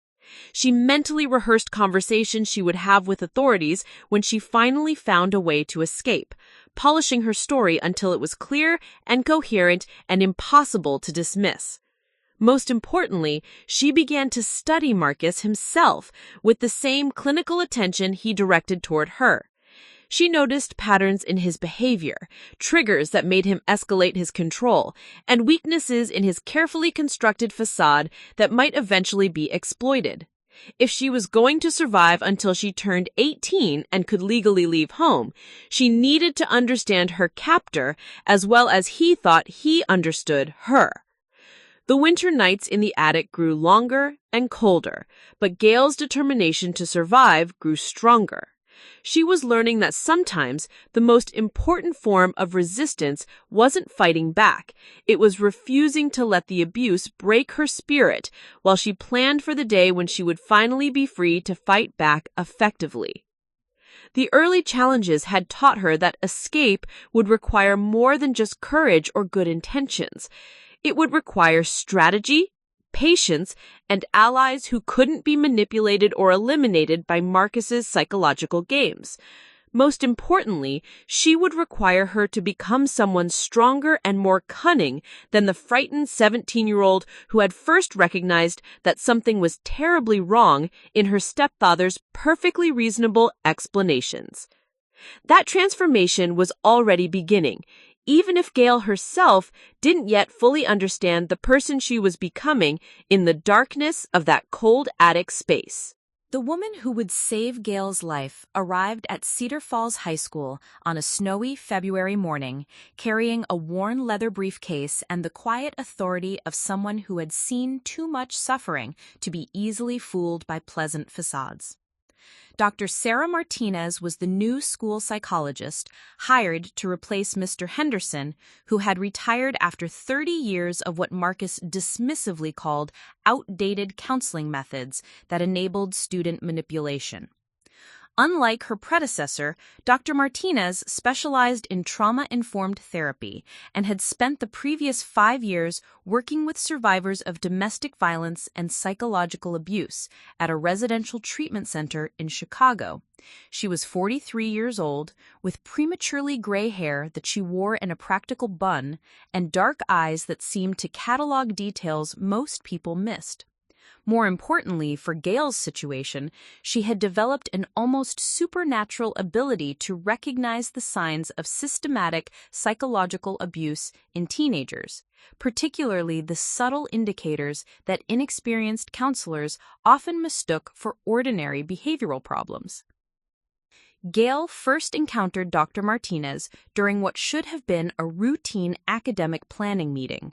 She mentally rehearsed conversations she would have with authorities when she finally found a way to escape, polishing her story until it was clear and coherent and impossible to dismiss. Most importantly, she began to study Marcus himself with the same clinical attention he directed toward her. She noticed patterns in his behavior, triggers that made him escalate his control, and weaknesses in his carefully constructed facade that might eventually be exploited. If she was going to survive until she turned 18 and could legally leave home, she needed to understand her captor as well as he thought he understood her. The winter nights in the attic grew longer and colder, but Gail's determination to survive grew stronger. She was learning that sometimes the most important form of resistance wasn't fighting back. It was refusing to let the abuse break her spirit while she planned for the day when she would finally be free to fight back effectively. The early challenges had taught her that escape would require more than just courage or good intentions. It would require strategy, patience, and allies who couldn't be manipulated or eliminated by Marcus's psychological games. Most importantly, she would require her to become someone stronger and more cunning than the frightened 17-year-old who had first recognized that something was terribly wrong in her stepfather's perfectly reasonable explanations. That transformation was already beginning, even if Gail herself didn't yet fully understand the person she was becoming in the darkness of that cold attic space. The woman who would save Gail's life arrived at Cedar Falls High School on a snowy February morning, carrying a worn leather briefcase and the quiet authority of someone who had seen too much suffering to be easily fooled by pleasant facades. Dr. Sarah Martinez was the new school psychologist hired to replace Mr. Henderson, who had retired after 30 years of what Marcus dismissively called outdated counseling methods that enabled student manipulation. Unlike her predecessor, Dr. Martinez specialized in trauma-informed therapy and had spent the previous 5 years working with survivors of domestic violence and psychological abuse at a residential treatment center in Chicago. She was 43 years old, with prematurely gray hair that she wore in a practical bun and dark eyes that seemed to catalog details most people missed. More importantly, for Gail's situation, she had developed an almost supernatural ability to recognize the signs of systematic psychological abuse in teenagers, particularly the subtle indicators that inexperienced counselors often mistook for ordinary behavioral problems. Gail first encountered Dr. Martinez during what should have been a routine academic planning meeting.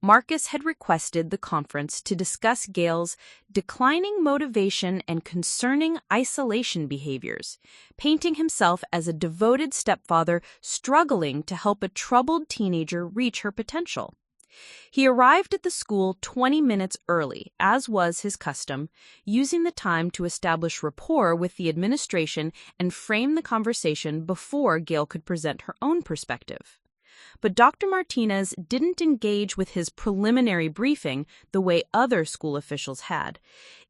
Marcus had requested the conference to discuss Gail's declining motivation and concerning isolation behaviors, painting himself as a devoted stepfather struggling to help a troubled teenager reach her potential. He arrived at the school 20 minutes early, as was his custom, using the time to establish rapport with the administration and frame the conversation before Gail could present her own perspective. But Dr. Martinez didn't engage with his preliminary briefing the way other school officials had.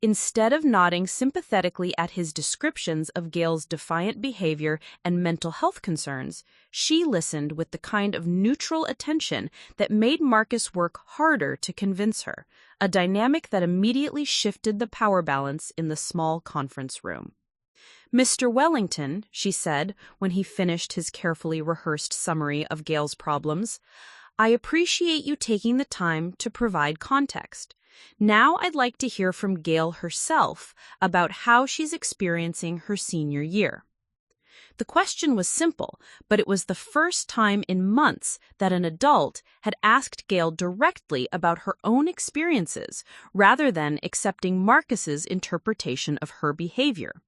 Instead of nodding sympathetically at his descriptions of Gail's defiant behavior and mental health concerns, she listened with the kind of neutral attention that made Marcus work harder to convince her, a dynamic that immediately shifted the power balance in the small conference room. "Mr. Wellington," she said when he finished his carefully rehearsed summary of Gail's problems, "I appreciate you taking the time to provide context. Now I'd like to hear from Gail herself about how she's experiencing her senior year." The question was simple, but it was the first time in months that an adult had asked Gail directly about her own experiences rather than accepting Marcus's interpretation of her behavior.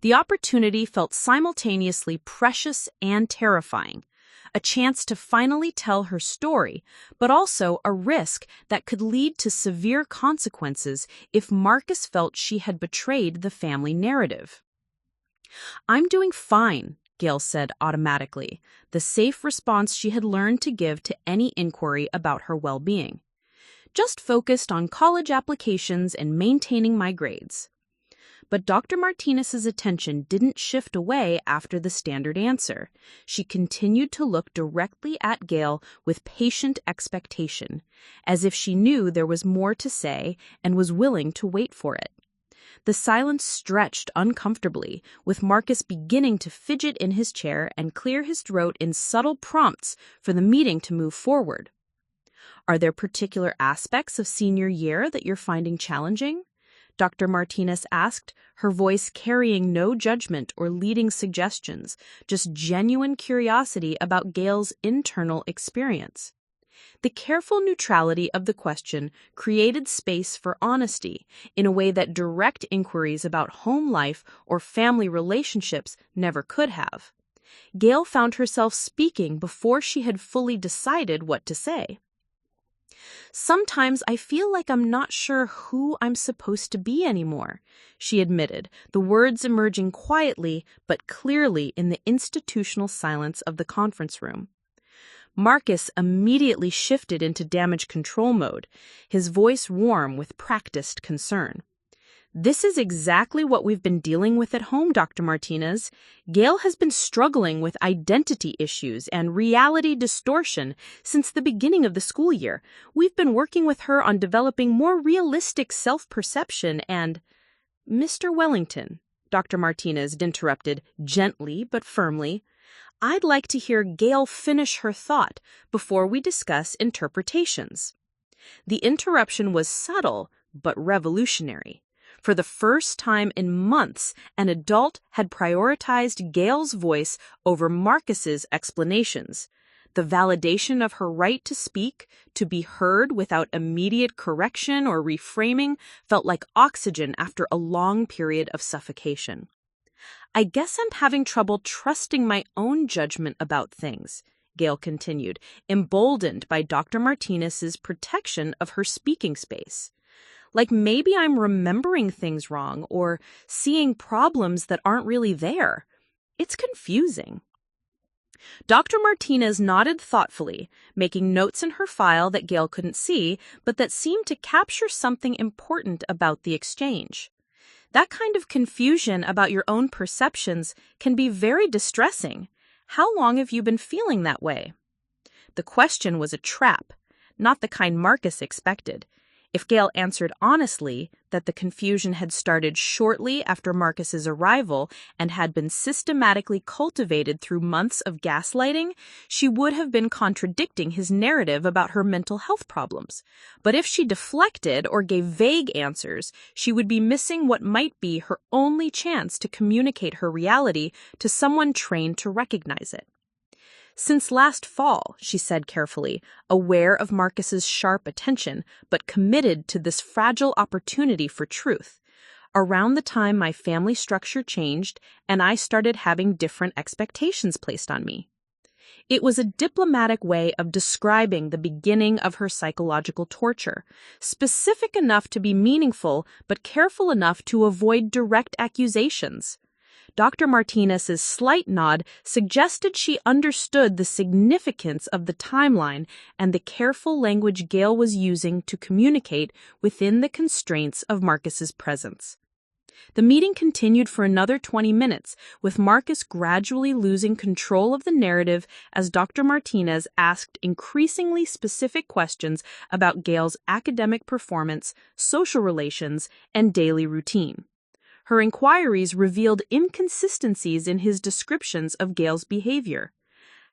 The opportunity felt simultaneously precious and terrifying, a chance to finally tell her story, but also a risk that could lead to severe consequences if Marcus felt she had betrayed the family narrative. "I'm doing fine," Gail said automatically, the safe response she had learned to give to any inquiry about her well-being. "Just focused on college applications and maintaining my grades." But Dr. Martinez's attention didn't shift away after the standard answer. She continued to look directly at Gail with patient expectation, as if she knew there was more to say and was willing to wait for it. The silence stretched uncomfortably, with Marcus beginning to fidget in his chair and clear his throat in subtle prompts for the meeting to move forward. "Are there particular aspects of senior year that you're finding challenging?" Dr. Martinez asked, her voice carrying no judgment or leading suggestions, just genuine curiosity about Gail's internal experience. The careful neutrality of the question created space for honesty in a way that direct inquiries about home life or family relationships never could have. Gail found herself speaking before she had fully decided what to say. "Sometimes I feel like I'm not sure who I'm supposed to be anymore," she admitted, the words emerging quietly but clearly in the institutional silence of the conference room. Marcus immediately shifted into damage control mode, his voice warm with practiced concern. "This is exactly what we've been dealing with at home, Dr. Martinez. Gail has been struggling with identity issues and reality distortion since the beginning of the school year. We've been working with her on developing more realistic self-perception and—" "Mr. Wellington," Dr. Martinez interrupted gently but firmly, "I'd like to hear Gail finish her thought before we discuss interpretations." The interruption was subtle but revolutionary. For the first time in months, an adult had prioritized Gail's voice over Marcus's explanations. The validation of her right to speak, to be heard without immediate correction or reframing, felt like oxygen after a long period of suffocation. "I guess I'm having trouble trusting my own judgment about things," Gail continued, emboldened by Dr. Martinez's protection of her speaking space. "Like maybe I'm remembering things wrong or seeing problems that aren't really there. It's confusing." Dr. Martinez nodded thoughtfully, making notes in her file that Gail couldn't see, but that seemed to capture something important about the exchange. That kind of confusion about your own perceptions can be very distressing. How long have you been feeling that way? The question was a trap, not the kind Marcus expected. If Gail answered honestly that the confusion had started shortly after Marcus's arrival and had been systematically cultivated through months of gaslighting, she would have been contradicting his narrative about her mental health problems. But if she deflected or gave vague answers, she would be missing what might be her only chance to communicate her reality to someone trained to recognize it. "Since last fall," she said carefully, aware of Marcus's sharp attention, but committed to this fragile opportunity for truth. "Around the time my family structure changed and I started having different expectations placed on me." It was a diplomatic way of describing the beginning of her psychological torture, specific enough to be meaningful, but careful enough to avoid direct accusations. Dr. Martinez's slight nod suggested she understood the significance of the timeline and the careful language Gail was using to communicate within the constraints of Marcus's presence. The meeting continued for another 20 minutes, with Marcus gradually losing control of the narrative as Dr. Martinez asked increasingly specific questions about Gail's academic performance, social relations, and daily routine. Her inquiries revealed inconsistencies in his descriptions of Gail's behavior.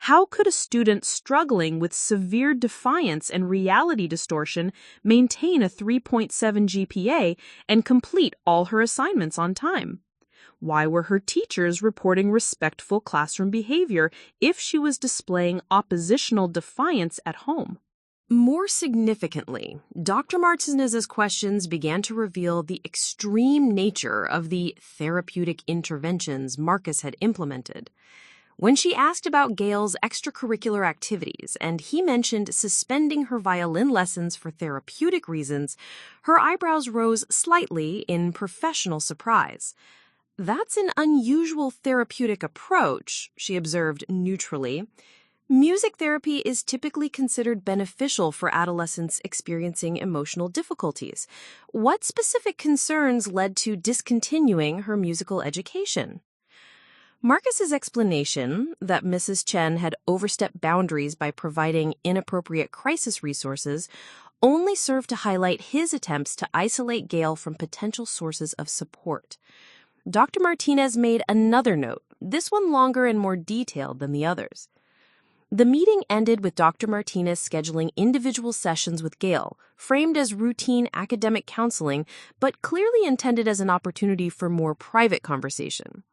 How could a student struggling with severe defiance and reality distortion maintain a 3.7 GPA and complete all her assignments on time? Why were her teachers reporting respectful classroom behavior if she was displaying oppositional defiance at home? More significantly, Dr. Martinez's questions began to reveal the extreme nature of the therapeutic interventions Marcus had implemented. When she asked about Gail's extracurricular activities and he mentioned suspending her violin lessons for therapeutic reasons, her eyebrows rose slightly in professional surprise. "That's an unusual therapeutic approach," she observed neutrally. "Music therapy is typically considered beneficial for adolescents experiencing emotional difficulties. What specific concerns led to discontinuing her musical education?" Marcus's explanation that Mrs. Chen had overstepped boundaries by providing inappropriate crisis resources only served to highlight his attempts to isolate Gail from potential sources of support. Dr. Martinez made another note, this one longer and more detailed than the others. The meeting ended with Dr. Martinez scheduling individual sessions with Gail, framed as routine academic counseling, but clearly intended as an opportunity for more private conversation.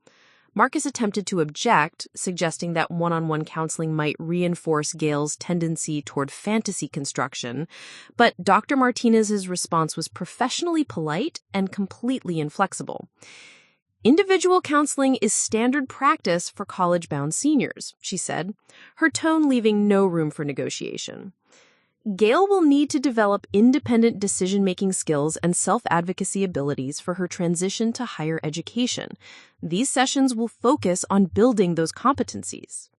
Marcus attempted to object, suggesting that one-on-one counseling might reinforce Gail's tendency toward fantasy construction, but Dr. Martinez's response was professionally polite and completely inflexible. "Individual counseling is standard practice for college-bound seniors," she said, her tone leaving no room for negotiation. "Gail will need to develop independent decision-making skills and self-advocacy abilities for her transition to higher education. These sessions will focus on building those competencies."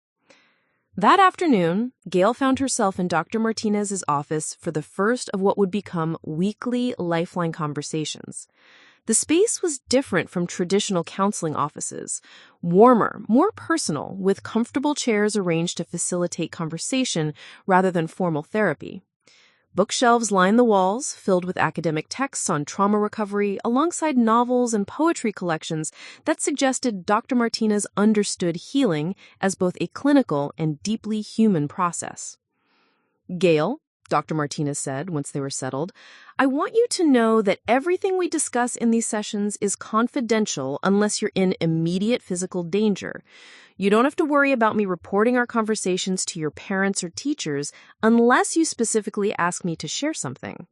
That afternoon, Gail found herself in Dr. Martinez's office for the first of what would become weekly Lifeline conversations. The space was different from traditional counseling offices, warmer, more personal, with comfortable chairs arranged to facilitate conversation rather than formal therapy. Bookshelves lined the walls, filled with academic texts on trauma recovery, alongside novels and poetry collections that suggested Dr. Martinez understood healing as both a clinical and deeply human process. "Gail," Dr. Martinez said once they were settled, "I want you to know that everything we discuss in these sessions is confidential unless you're in immediate physical danger. You don't have to worry about me reporting our conversations to your parents or teachers unless you specifically ask me to share something."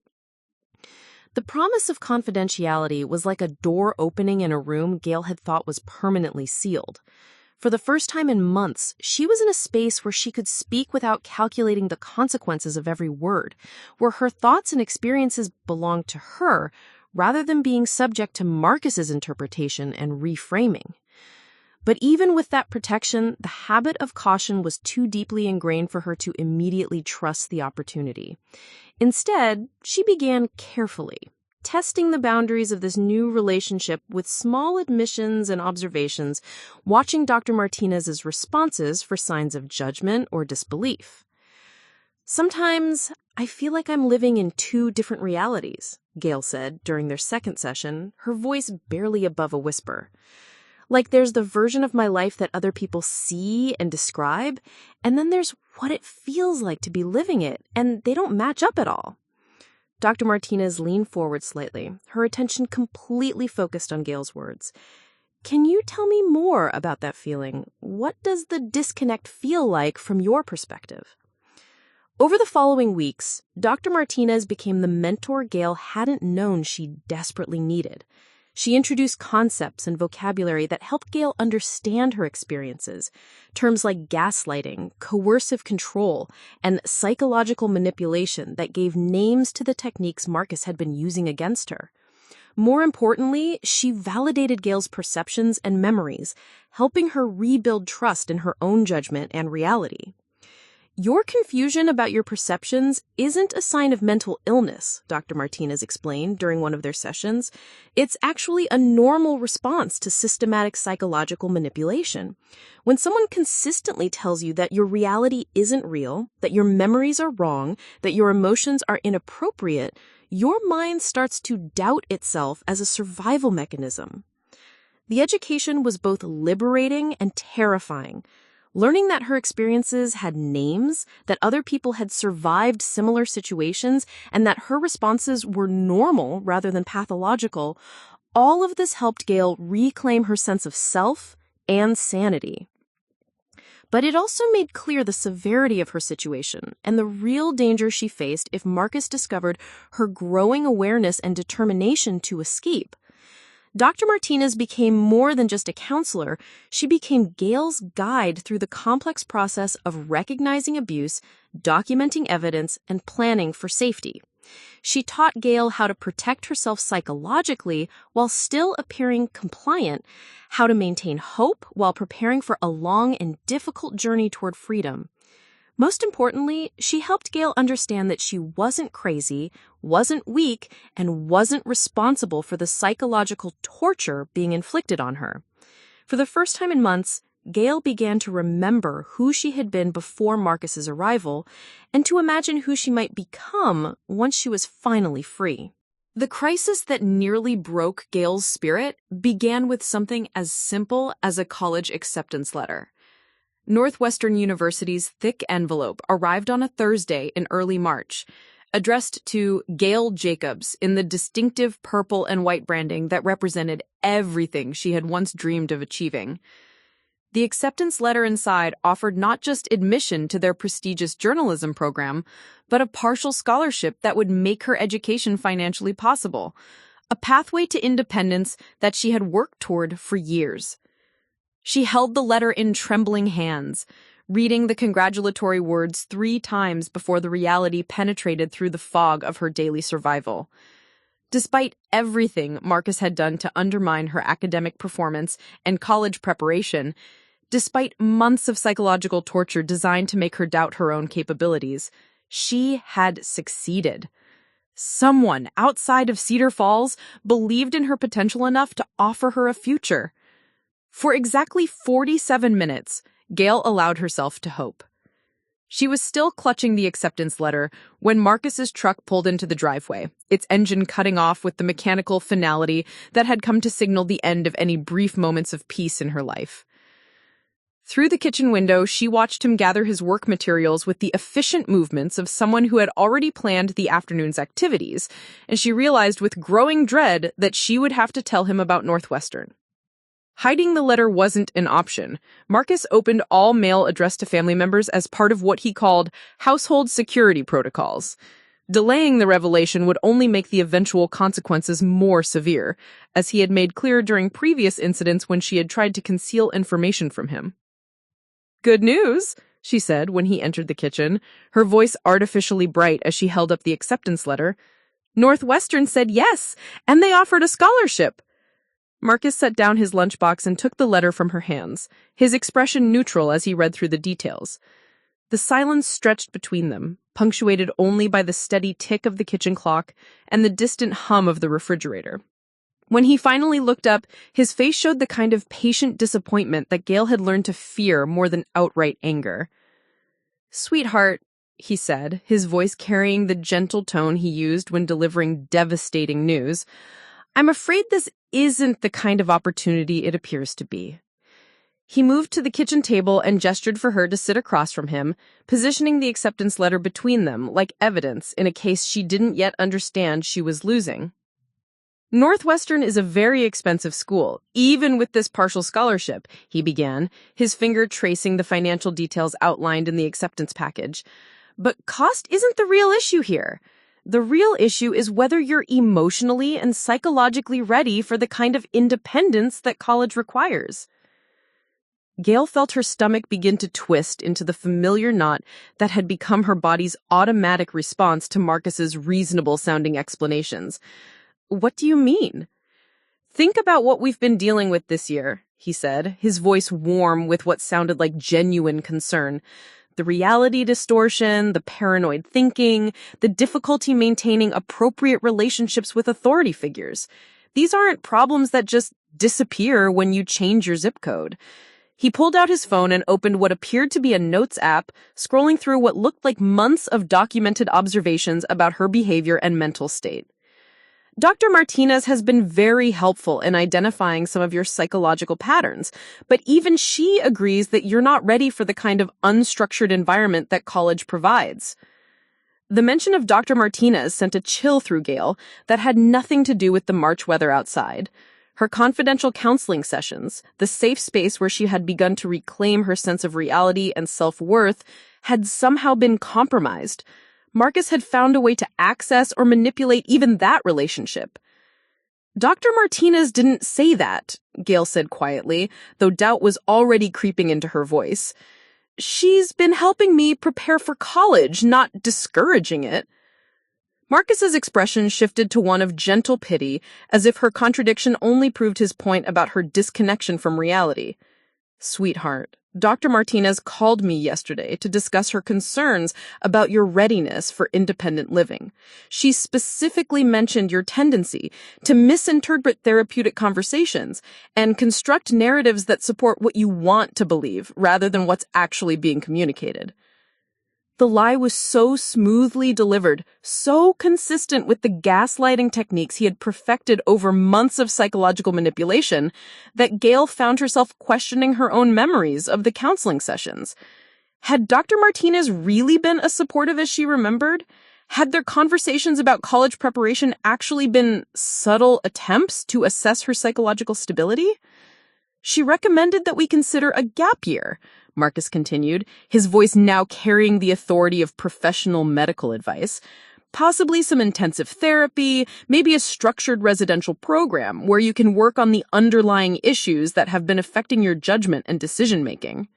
The promise of confidentiality was like a door opening in a room Gail had thought was permanently sealed. For the first time in months, she was in a space where she could speak without calculating the consequences of every word, where her thoughts and experiences belonged to her rather than being subject to Marcus's interpretation and reframing. But even with that protection, the habit of caution was too deeply ingrained for her to immediately trust the opportunity. Instead, she began carefully, testing the boundaries of this new relationship with small admissions and observations, watching Dr. Martinez's responses for signs of judgment or disbelief. Sometimes I feel like I'm living in two different realities, Gail said during their second session, her voice barely above a whisper. Like there's the version of my life that other people see and describe, and then there's what it feels like to be living it, and they don't match up at all. Dr. Martinez leaned forward slightly, her attention completely focused on Gail's words. Can you tell me more about that feeling? What does the disconnect feel like from your perspective? Over the following weeks, Dr. Martinez became the mentor Gail hadn't known she desperately needed. She introduced concepts and vocabulary that helped Gail understand her experiences. Terms like gaslighting, coercive control, and psychological manipulation that gave names to the techniques Marcus had been using against her. More importantly, she validated Gail's perceptions and memories, helping her rebuild trust in her own judgment and reality. Your confusion about your perceptions isn't a sign of mental illness, Dr. Martinez explained during one of their sessions. It's actually a normal response to systematic psychological manipulation. When someone consistently tells you that your reality isn't real, that your memories are wrong, that your emotions are inappropriate, your mind starts to doubt itself as a survival mechanism. The education was both liberating and terrifying. Learning that her experiences had names, that other people had survived similar situations, and that her responses were normal rather than pathological, all of this helped Gail reclaim her sense of self and sanity. But it also made clear the severity of her situation and the real danger she faced if Marcus discovered her growing awareness and determination to escape. Dr. Martinez became more than just a counselor. She became Gail's guide through the complex process of recognizing abuse, documenting evidence, and planning for safety. She taught Gail how to protect herself psychologically while still appearing compliant, how to maintain hope while preparing for a long and difficult journey toward freedom. Most importantly, she helped Gail understand that she wasn't crazy, wasn't weak, and wasn't responsible for the psychological torture being inflicted on her. For the first time in months, Gail began to remember who she had been before Marcus's arrival and to imagine who she might become once she was finally free. The crisis that nearly broke Gail's spirit began with something as simple as a college acceptance letter. Northwestern University's thick envelope arrived on a Thursday in early March, addressed to Gail Jacobs in the distinctive purple and white branding that represented everything she had once dreamed of achieving. The acceptance letter inside offered not just admission to their prestigious journalism program, but a partial scholarship that would make her education financially possible, a pathway to independence that she had worked toward for years. She held the letter in trembling hands, reading the congratulatory words 3 times before the reality penetrated through the fog of her daily survival. Despite everything Marcus had done to undermine her academic performance and college preparation, despite months of psychological torture designed to make her doubt her own capabilities, she had succeeded. Someone outside of Cedar Falls believed in her potential enough to offer her a future. For exactly 47 minutes, Gail allowed herself to hope. She was still clutching the acceptance letter when Marcus's truck pulled into the driveway, its engine cutting off with the mechanical finality that had come to signal the end of any brief moments of peace in her life. Through the kitchen window, she watched him gather his work materials with the efficient movements of someone who had already planned the afternoon's activities, and she realized with growing dread that she would have to tell him about Northwestern. Hiding the letter wasn't an option. Marcus opened all mail addressed to family members as part of what he called household security protocols. Delaying the revelation would only make the eventual consequences more severe, as he had made clear during previous incidents when she had tried to conceal information from him. "Good news," she said when he entered the kitchen, her voice artificially bright as she held up the acceptance letter. "Northwestern said yes, and they offered a scholarship." Marcus set down his lunchbox and took the letter from her hands, his expression neutral as he read through the details. The silence stretched between them, punctuated only by the steady tick of the kitchen clock and the distant hum of the refrigerator. When he finally looked up, his face showed the kind of patient disappointment that Gail had learned to fear more than outright anger. "Sweetheart, he said, his voice carrying the gentle tone he used when delivering devastating news. "I'm afraid this isn't the kind of opportunity it appears to be." He moved to the kitchen table and gestured for her to sit across from him, positioning the acceptance letter between them like evidence in a case she didn't yet understand she was losing. "Northwestern is a very expensive school, even with this partial scholarship," he began, his finger tracing the financial details outlined in the acceptance package. "But cost isn't the real issue here. The real issue is whether you're emotionally and psychologically ready for the kind of independence that college requires." Gail felt her stomach begin to twist into the familiar knot that had become her body's automatic response to Marcus's reasonable-sounding explanations. "What do you mean?" "Think about what we've been dealing with this year," he said, his voice warm with what sounded like genuine concern. "The reality distortion, the paranoid thinking, the difficulty maintaining appropriate relationships with authority figures. These aren't problems that just disappear when you change your zip code." He pulled out his phone and opened what appeared to be a notes app, scrolling through what looked like months of documented observations about her behavior and mental state. "Dr. Martinez has been very helpful in identifying some of your psychological patterns, but even she agrees that you're not ready for the kind of unstructured environment that college provides." The mention of Dr. Martinez sent a chill through Gail that had nothing to do with the March weather outside. Her confidential counseling sessions, the safe space where she had begun to reclaim her sense of reality and self-worth, had somehow been compromised. Marcus had found a way to access or manipulate even that relationship. "Dr. Martinez didn't say that," Gail said quietly, though doubt was already creeping into her voice. "She's been helping me prepare for college, not discouraging it." Marcus's expression shifted to one of gentle pity, as if her contradiction only proved his point about her disconnection from reality. "Sweetheart, Dr. Martinez called me yesterday to discuss her concerns about your readiness for independent living. She specifically mentioned your tendency to misinterpret therapeutic conversations and construct narratives that support what you want to believe rather than what's actually being communicated." The lie was so smoothly delivered, so consistent with the gaslighting techniques he had perfected over months of psychological manipulation, that Gail found herself questioning her own memories of the counseling sessions. Had Dr. Martinez really been as supportive as she remembered? Had their conversations about college preparation actually been subtle attempts to assess her psychological stability? "She recommended that we consider a gap year," Marcus continued, his voice now carrying the authority of professional medical advice. "Possibly some intensive therapy, maybe a structured residential program where you can work on the underlying issues that have been affecting your judgment and decision-making."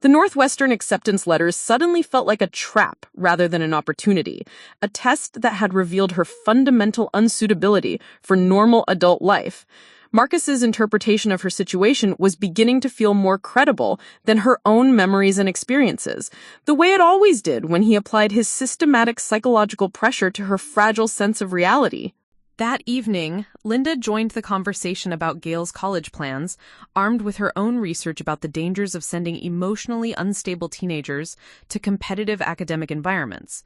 The Northwestern acceptance letters suddenly felt like a trap rather than an opportunity, a test that had revealed her fundamental unsuitability for normal adult life. Marcus's interpretation of her situation was beginning to feel more credible than her own memories and experiences, the way it always did when he applied his systematic psychological pressure to her fragile sense of reality. That evening, Linda joined the conversation about Gail's college plans, armed with her own research about the dangers of sending emotionally unstable teenagers to competitive academic environments.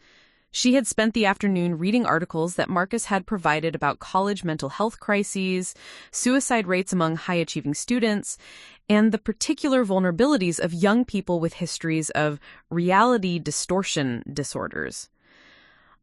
She had spent the afternoon reading articles that Marcus had provided about college mental health crises, suicide rates among high-achieving students, and the particular vulnerabilities of young people with histories of reality distortion disorders.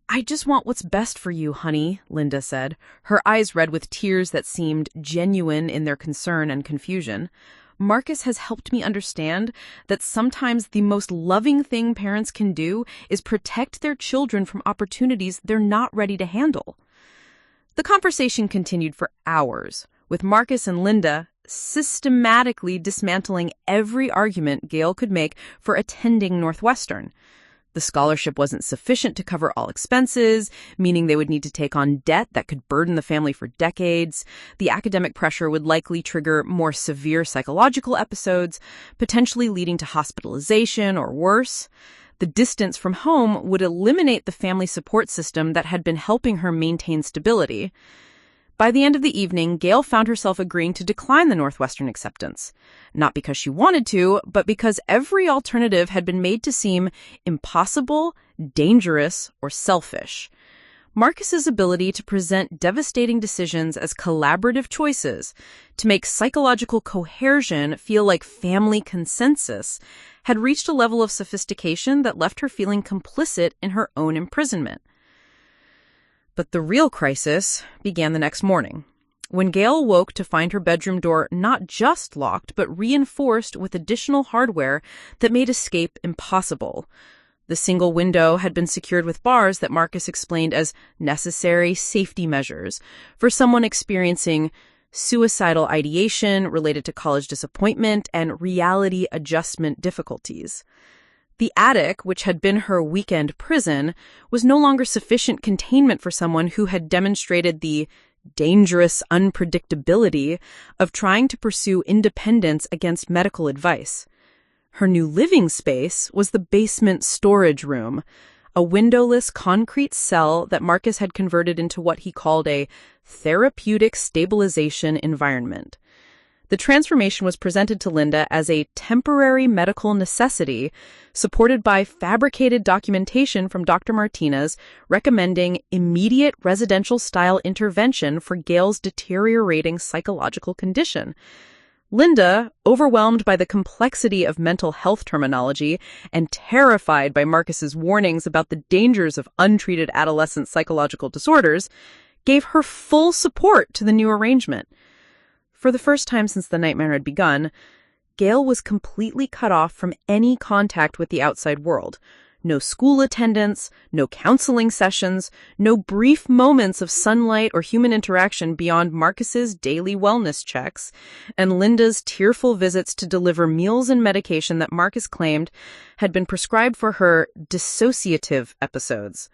"I just want what's best for you, honey," Linda said, her eyes red with tears that seemed genuine in their concern and confusion. "Marcus has helped me understand that sometimes the most loving thing parents can do is protect their children from opportunities they're not ready to handle." The conversation continued for hours, with Marcus and Linda systematically dismantling every argument Gail could make for attending Northwestern. The scholarship wasn't sufficient to cover all expenses, meaning they would need to take on debt that could burden the family for decades. The academic pressure would likely trigger more severe psychological episodes, potentially leading to hospitalization or worse. The distance from home would eliminate the family support system that had been helping her maintain stability. By the end of the evening, Gail found herself agreeing to decline the Northwestern acceptance. Not because she wanted to, but because every alternative had been made to seem impossible, dangerous, or selfish. Marcus's ability to present devastating decisions as collaborative choices, to make psychological coercion feel like family consensus, had reached a level of sophistication that left her feeling complicit in her own imprisonment. But the real crisis began the next morning, when Gail woke to find her bedroom door not just locked, but reinforced with additional hardware that made escape impossible. The single window had been secured with bars that Marcus explained as necessary safety measures for someone experiencing suicidal ideation related to college disappointment and reality adjustment difficulties. The attic, which had been her weekend prison, was no longer sufficient containment for someone who had demonstrated the dangerous unpredictability of trying to pursue independence against medical advice. Her new living space was the basement storage room, a windowless concrete cell that Marcus had converted into what he called a therapeutic stabilization environment. The transformation was presented to Linda as a temporary medical necessity, supported by fabricated documentation from Dr. Martinez recommending immediate residential-style intervention for Gail's deteriorating psychological condition. Linda, overwhelmed by the complexity of mental health terminology and terrified by Marcus's warnings about the dangers of untreated adolescent psychological disorders, gave her full support to the new arrangement. For the first time since the nightmare had begun, Gail was completely cut off from any contact with the outside world. No school attendance, no counseling sessions, no brief moments of sunlight or human interaction beyond Marcus's daily wellness checks, and Linda's tearful visits to deliver meals and medication that Marcus claimed had been prescribed for her dissociative episodes.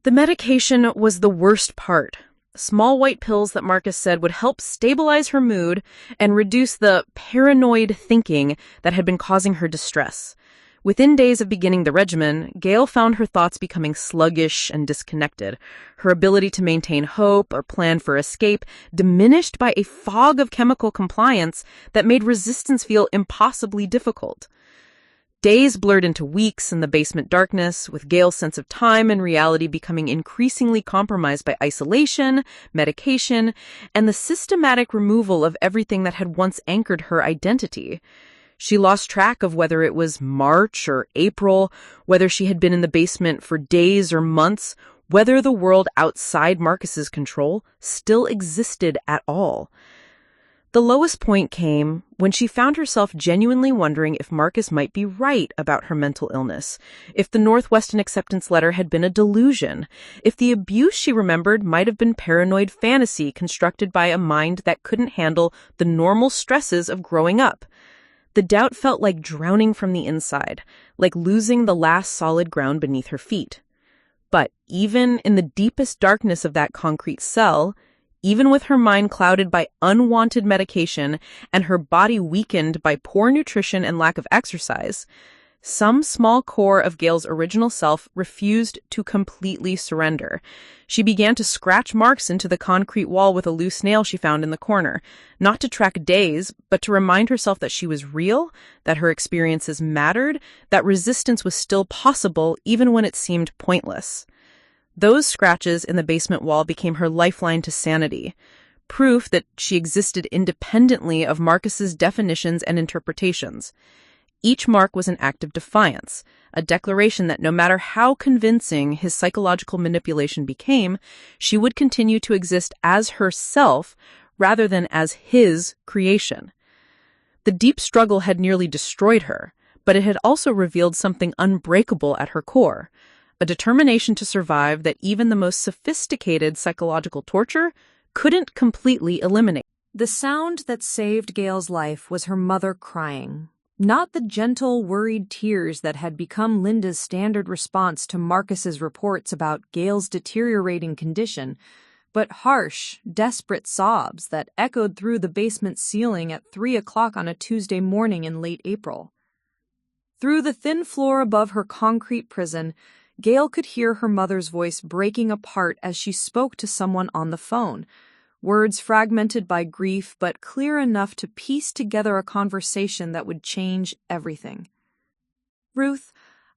The medication was the worst part. Small white pills that Marcus said would help stabilize her mood and reduce the paranoid thinking that had been causing her distress. Within days of beginning the regimen, Gail found her thoughts becoming sluggish and disconnected, her ability to maintain hope or plan for escape diminished by a fog of chemical compliance that made resistance feel impossibly difficult. Days blurred into weeks in the basement darkness, with Gail's sense of time and reality becoming increasingly compromised by isolation, medication, and the systematic removal of everything that had once anchored her identity. She lost track of whether it was March or April, whether she had been in the basement for days or months, whether the world outside Marcus's control still existed at all. The lowest point came when she found herself genuinely wondering if Marcus might be right about her mental illness, if the Northwestern acceptance letter had been a delusion, if the abuse she remembered might have been paranoid fantasy constructed by a mind that couldn't handle the normal stresses of growing up. The doubt felt like drowning from the inside, like losing the last solid ground beneath her feet. But even in the deepest darkness of that concrete cell, even with her mind clouded by unwanted medication and her body weakened by poor nutrition and lack of exercise, some small core of Gail's original self refused to completely surrender. She began to scratch marks into the concrete wall with a loose nail she found in the corner, not to track days, but to remind herself that she was real, that her experiences mattered, that resistance was still possible even when it seemed pointless. Those scratches in the basement wall became her lifeline to sanity, proof that she existed independently of Marcus's definitions and interpretations. Each mark was an act of defiance, a declaration that no matter how convincing his psychological manipulation became, she would continue to exist as herself rather than as his creation. The deep struggle had nearly destroyed her, but it had also revealed something unbreakable at her core, a determination to survive that even the most sophisticated psychological torture couldn't completely eliminate. The sound that saved Gail's life was her mother crying, not the gentle, worried tears that had become Linda's standard response to Marcus's reports about Gail's deteriorating condition, but harsh, desperate sobs that echoed through the basement ceiling at 3 o'clock on a Tuesday morning in late April. Through the thin floor above her concrete prison, Gail could hear her mother's voice breaking apart as she spoke to someone on the phone, words fragmented by grief but clear enough to piece together a conversation that would change everything. "Ruth,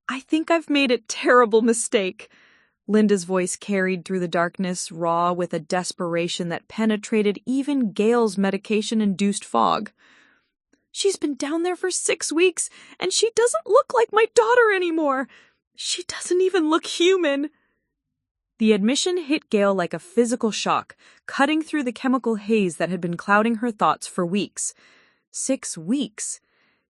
I think I've made a terrible mistake." Linda's voice carried through the darkness, raw with a desperation that penetrated even Gail's medication-induced fog. "She's been down there for 6 weeks, and she doesn't look like my daughter anymore. She doesn't even look human." The admission hit Gail like a physical shock, cutting through the chemical haze that had been clouding her thoughts for weeks. 6 weeks.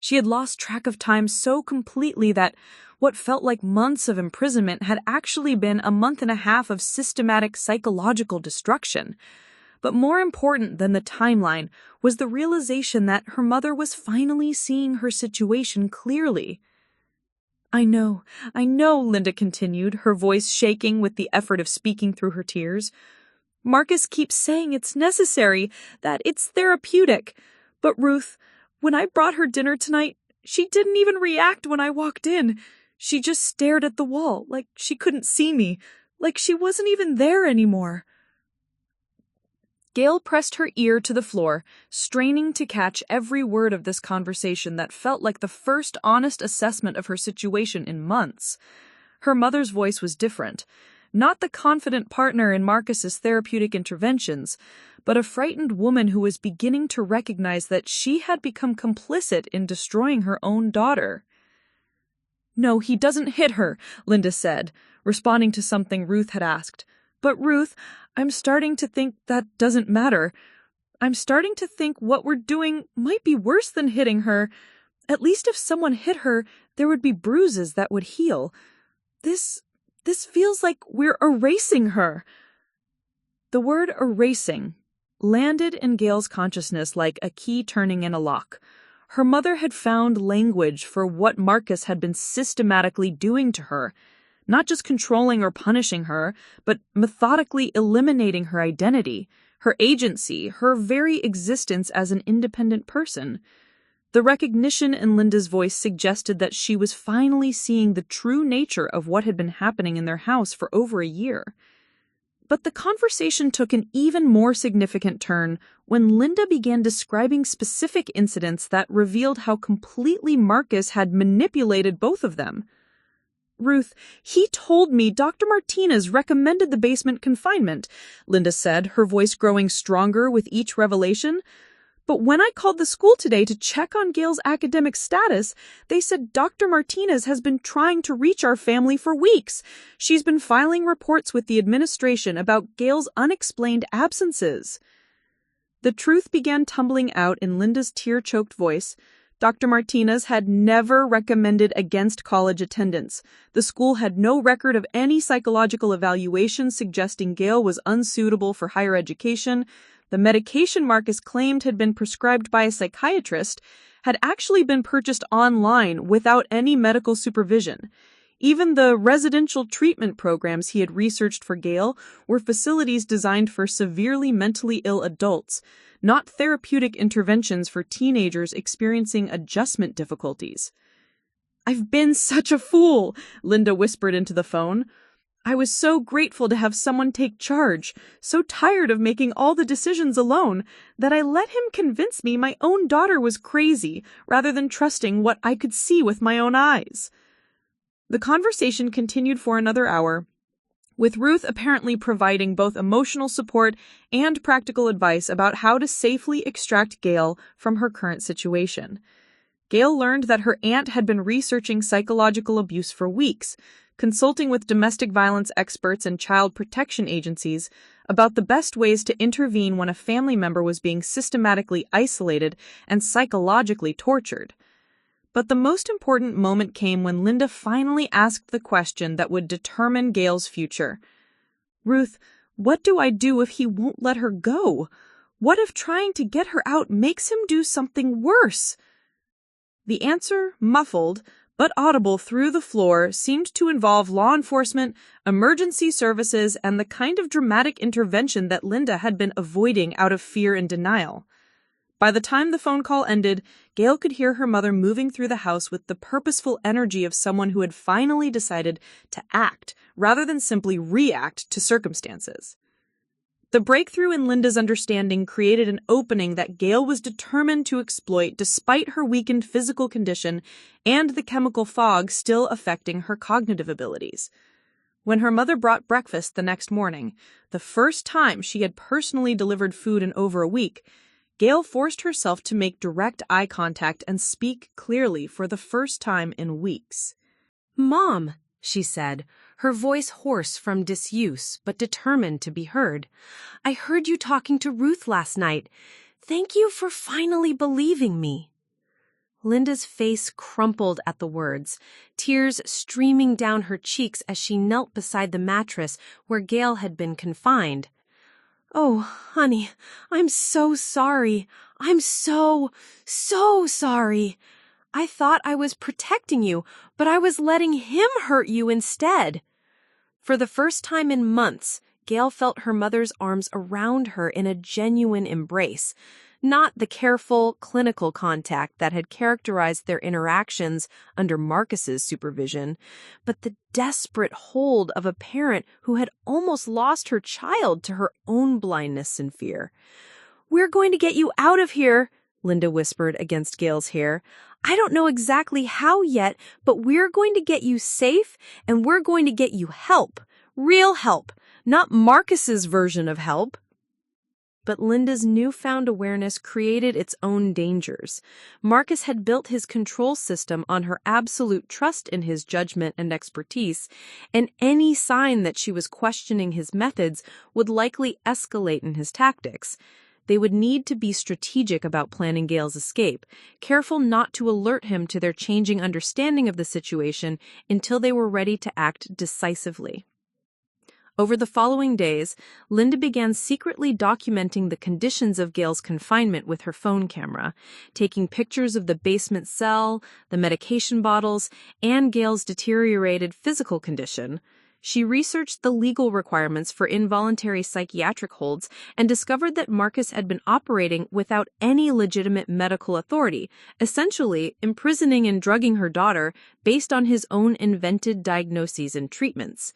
She had lost track of time so completely that what felt like months of imprisonment had actually been a month and a half of systematic psychological destruction. But more important than the timeline was the realization that her mother was finally seeing her situation clearly. I know, Linda continued, her voice shaking with the effort of speaking through her tears. "Marcus keeps saying it's necessary, that it's therapeutic. But Ruth, when I brought her dinner tonight, she didn't even react when I walked in. She just stared at the wall, like she couldn't see me, like she wasn't even there anymore." Gail pressed her ear to the floor, straining to catch every word of this conversation that felt like the first honest assessment of her situation in months. Her mother's voice was different. Not the confident partner in Marcus's therapeutic interventions, but a frightened woman who was beginning to recognize that she had become complicit in destroying her own daughter. "No, he doesn't hit her," Linda said, responding to something Ruth had asked. "But Ruth, I'm starting to think that doesn't matter. I'm starting to think what we're doing might be worse than hitting her. At least if someone hit her, there would be bruises that would heal. This feels like we're erasing her." The word erasing landed in Gail's consciousness like a key turning in a lock. Her mother had found language for what Marcus had been systematically doing to her, not just controlling or punishing her, but methodically eliminating her identity, her agency, her very existence as an independent person. The recognition in Linda's voice suggested that she was finally seeing the true nature of what had been happening in their house for over a year. But the conversation took an even more significant turn when Linda began describing specific incidents that revealed how completely Marcus had manipulated both of them. "Ruth, he told me Dr. Martinez recommended the basement confinement," Linda said, her voice growing stronger with each revelation. "But when I called the school today to check on Gail's academic status, they said Dr. Martinez has been trying to reach our family for weeks. She's been filing reports with the administration about Gail's unexplained absences." The truth began tumbling out in Linda's tear-choked voice. Dr. Martinez had never recommended against college attendance. The school had no record of any psychological evaluation suggesting Gail was unsuitable for higher education. The medication Marcus claimed had been prescribed by a psychiatrist had actually been purchased online without any medical supervision. Even the residential treatment programs he had researched for Gail were facilities designed for severely mentally ill adults, not therapeutic interventions for teenagers experiencing adjustment difficulties. "I've been such a fool," Linda whispered into the phone. "I was so grateful to have someone take charge, so tired of making all the decisions alone, that I let him convince me my own daughter was crazy, rather than trusting what I could see with my own eyes." The conversation continued for another hour, with Ruth apparently providing both emotional support and practical advice about how to safely extract Gail from her current situation. Gail learned that her aunt had been researching psychological abuse for weeks, consulting with domestic violence experts and child protection agencies about the best ways to intervene when a family member was being systematically isolated and psychologically tortured. But the most important moment came when Linda finally asked the question that would determine Gail's future. "Ruth, what do I do if he won't let her go? What if trying to get her out makes him do something worse?" The answer, muffled but audible through the floor, seemed to involve law enforcement, emergency services, and the kind of dramatic intervention that Linda had been avoiding out of fear and denial. By the time the phone call ended, Gail could hear her mother moving through the house with the purposeful energy of someone who had finally decided to act rather than simply react to circumstances. The breakthrough in Linda's understanding created an opening that Gail was determined to exploit despite her weakened physical condition and the chemical fog still affecting her cognitive abilities. When her mother brought breakfast the next morning, the first time she had personally delivered food in over a week, Gail forced herself to make direct eye contact and speak clearly for the first time in weeks. "Mom," she said, her voice hoarse from disuse but determined to be heard. "I heard you talking to Ruth last night. Thank you for finally believing me." Linda's face crumpled at the words, tears streaming down her cheeks as she knelt beside the mattress where Gail had been confined. "Oh, honey, I'm so sorry. I'm so sorry. I thought I was protecting you, but I was letting him hurt you instead." For the first time in months, Gail felt her mother's arms around her in a genuine embrace, not the careful, clinical contact that had characterized their interactions under Marcus's supervision, but the desperate hold of a parent who had almost lost her child to her own blindness and fear. "We're going to get you out of here," Linda whispered against Gail's hair. "I don't know exactly how yet, but we're going to get you safe, and we're going to get you help. Real help, not Marcus's version of help." But Linda's newfound awareness created its own dangers. Marcus had built his control system on her absolute trust in his judgment and expertise, and any sign that she was questioning his methods would likely escalate in his tactics. They would need to be strategic about planning Gail's escape, careful not to alert him to their changing understanding of the situation until they were ready to act decisively. Over the following days, Linda began secretly documenting the conditions of Gail's confinement with her phone camera, taking pictures of the basement cell, the medication bottles, and Gail's deteriorated physical condition. She researched the legal requirements for involuntary psychiatric holds and discovered that Marcus had been operating without any legitimate medical authority, essentially imprisoning and drugging her daughter based on his own invented diagnoses and treatments.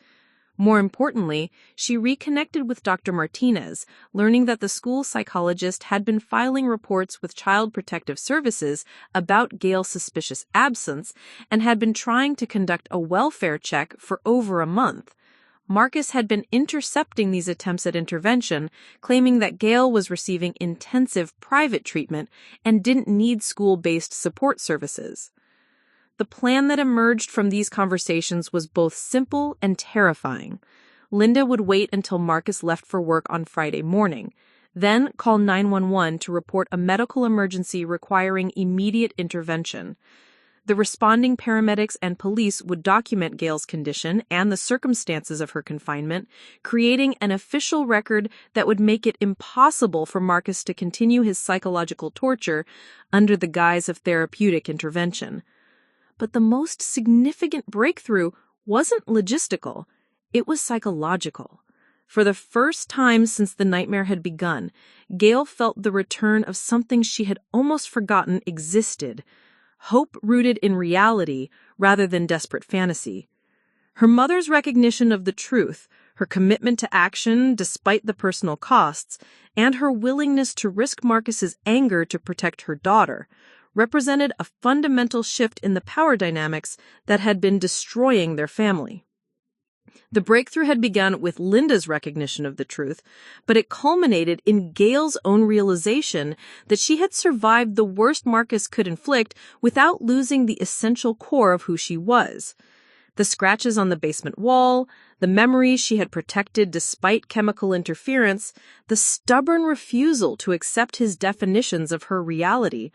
More importantly, she reconnected with Dr. Martinez, learning that the school psychologist had been filing reports with Child Protective Services about Gail's suspicious absence and had been trying to conduct a welfare check for over a month. Marcus had been intercepting these attempts at intervention, claiming that Gail was receiving intensive private treatment and didn't need school-based support services. The plan that emerged from these conversations was both simple and terrifying. Linda would wait until Marcus left for work on Friday morning, then call 911 to report a medical emergency requiring immediate intervention. The responding paramedics and police would document Gail's condition and the circumstances of her confinement, creating an official record that would make it impossible for Marcus to continue his psychological torture under the guise of therapeutic intervention. But the most significant breakthrough wasn't logistical, it was psychological. For the first time since the nightmare had begun, Gail felt the return of something she had almost forgotten existed, hope rooted in reality rather than desperate fantasy. Her mother's recognition of the truth, her commitment to action despite the personal costs, and her willingness to risk Marcus's anger to protect her daughter represented a fundamental shift in the power dynamics that had been destroying their family. The breakthrough had begun with Linda's recognition of the truth, but it culminated in Gail's own realization that she had survived the worst Marcus could inflict without losing the essential core of who she was. The scratches on the basement wall, the memories she had protected despite chemical interference, the stubborn refusal to accept his definitions of her reality,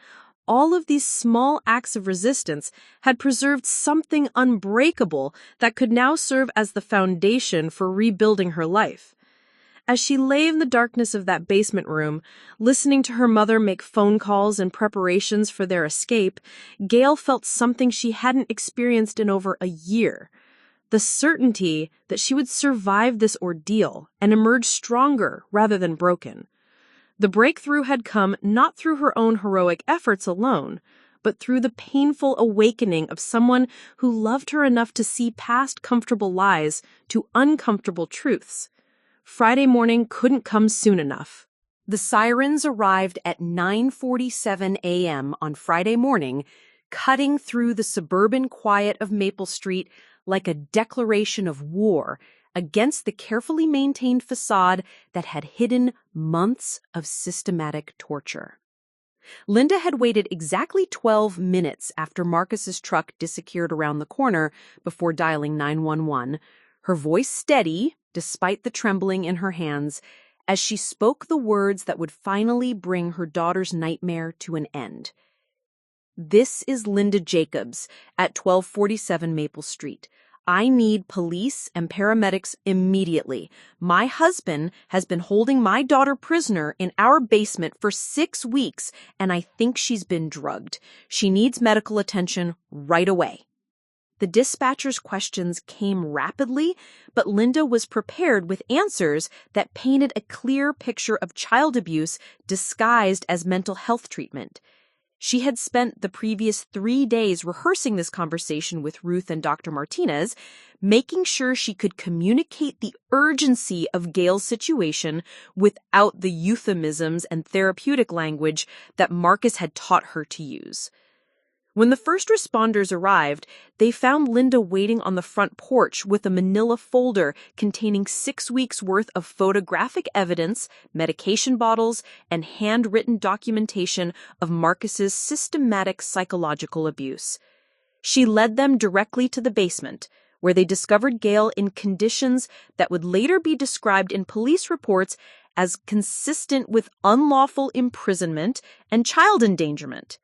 all of these small acts of resistance had preserved something unbreakable that could now serve as the foundation for rebuilding her life. As she lay in the darkness of that basement room, listening to her mother make phone calls and preparations for their escape, Gail felt something she hadn't experienced in over a year. The certainty that she would survive this ordeal and emerge stronger rather than broken. The breakthrough had come not through her own heroic efforts alone, but through the painful awakening of someone who loved her enough to see past comfortable lies to uncomfortable truths. Friday morning couldn't come soon enough. The sirens arrived at 9:47 a.m. on Friday morning, cutting through the suburban quiet of Maple Street like a declaration of war against the carefully maintained facade that had hidden months of systematic torture. Linda had waited exactly 12 minutes after Marcus's truck disappeared around the corner before dialing 911, her voice steady despite the trembling in her hands, as she spoke the words that would finally bring her daughter's nightmare to an end. "This is Linda Jacobs at 1247 Maple Street. I need police and paramedics immediately. My husband has been holding my daughter prisoner in our basement for 6 weeks, and I think she's been drugged. She needs medical attention right away." The dispatcher's questions came rapidly, but Linda was prepared with answers that painted a clear picture of child abuse disguised as mental health treatment. She had spent the previous 3 days rehearsing this conversation with Ruth and Dr. Martinez, making sure she could communicate the urgency of Gail's situation without the euphemisms and therapeutic language that Marcus had taught her to use. When the first responders arrived, they found Linda waiting on the front porch with a manila folder containing 6 weeks' worth of photographic evidence, medication bottles, and handwritten documentation of Marcus's systematic psychological abuse. She led them directly to the basement, where they discovered Gail in conditions that would later be described in police reports as consistent with unlawful imprisonment and child endangerment.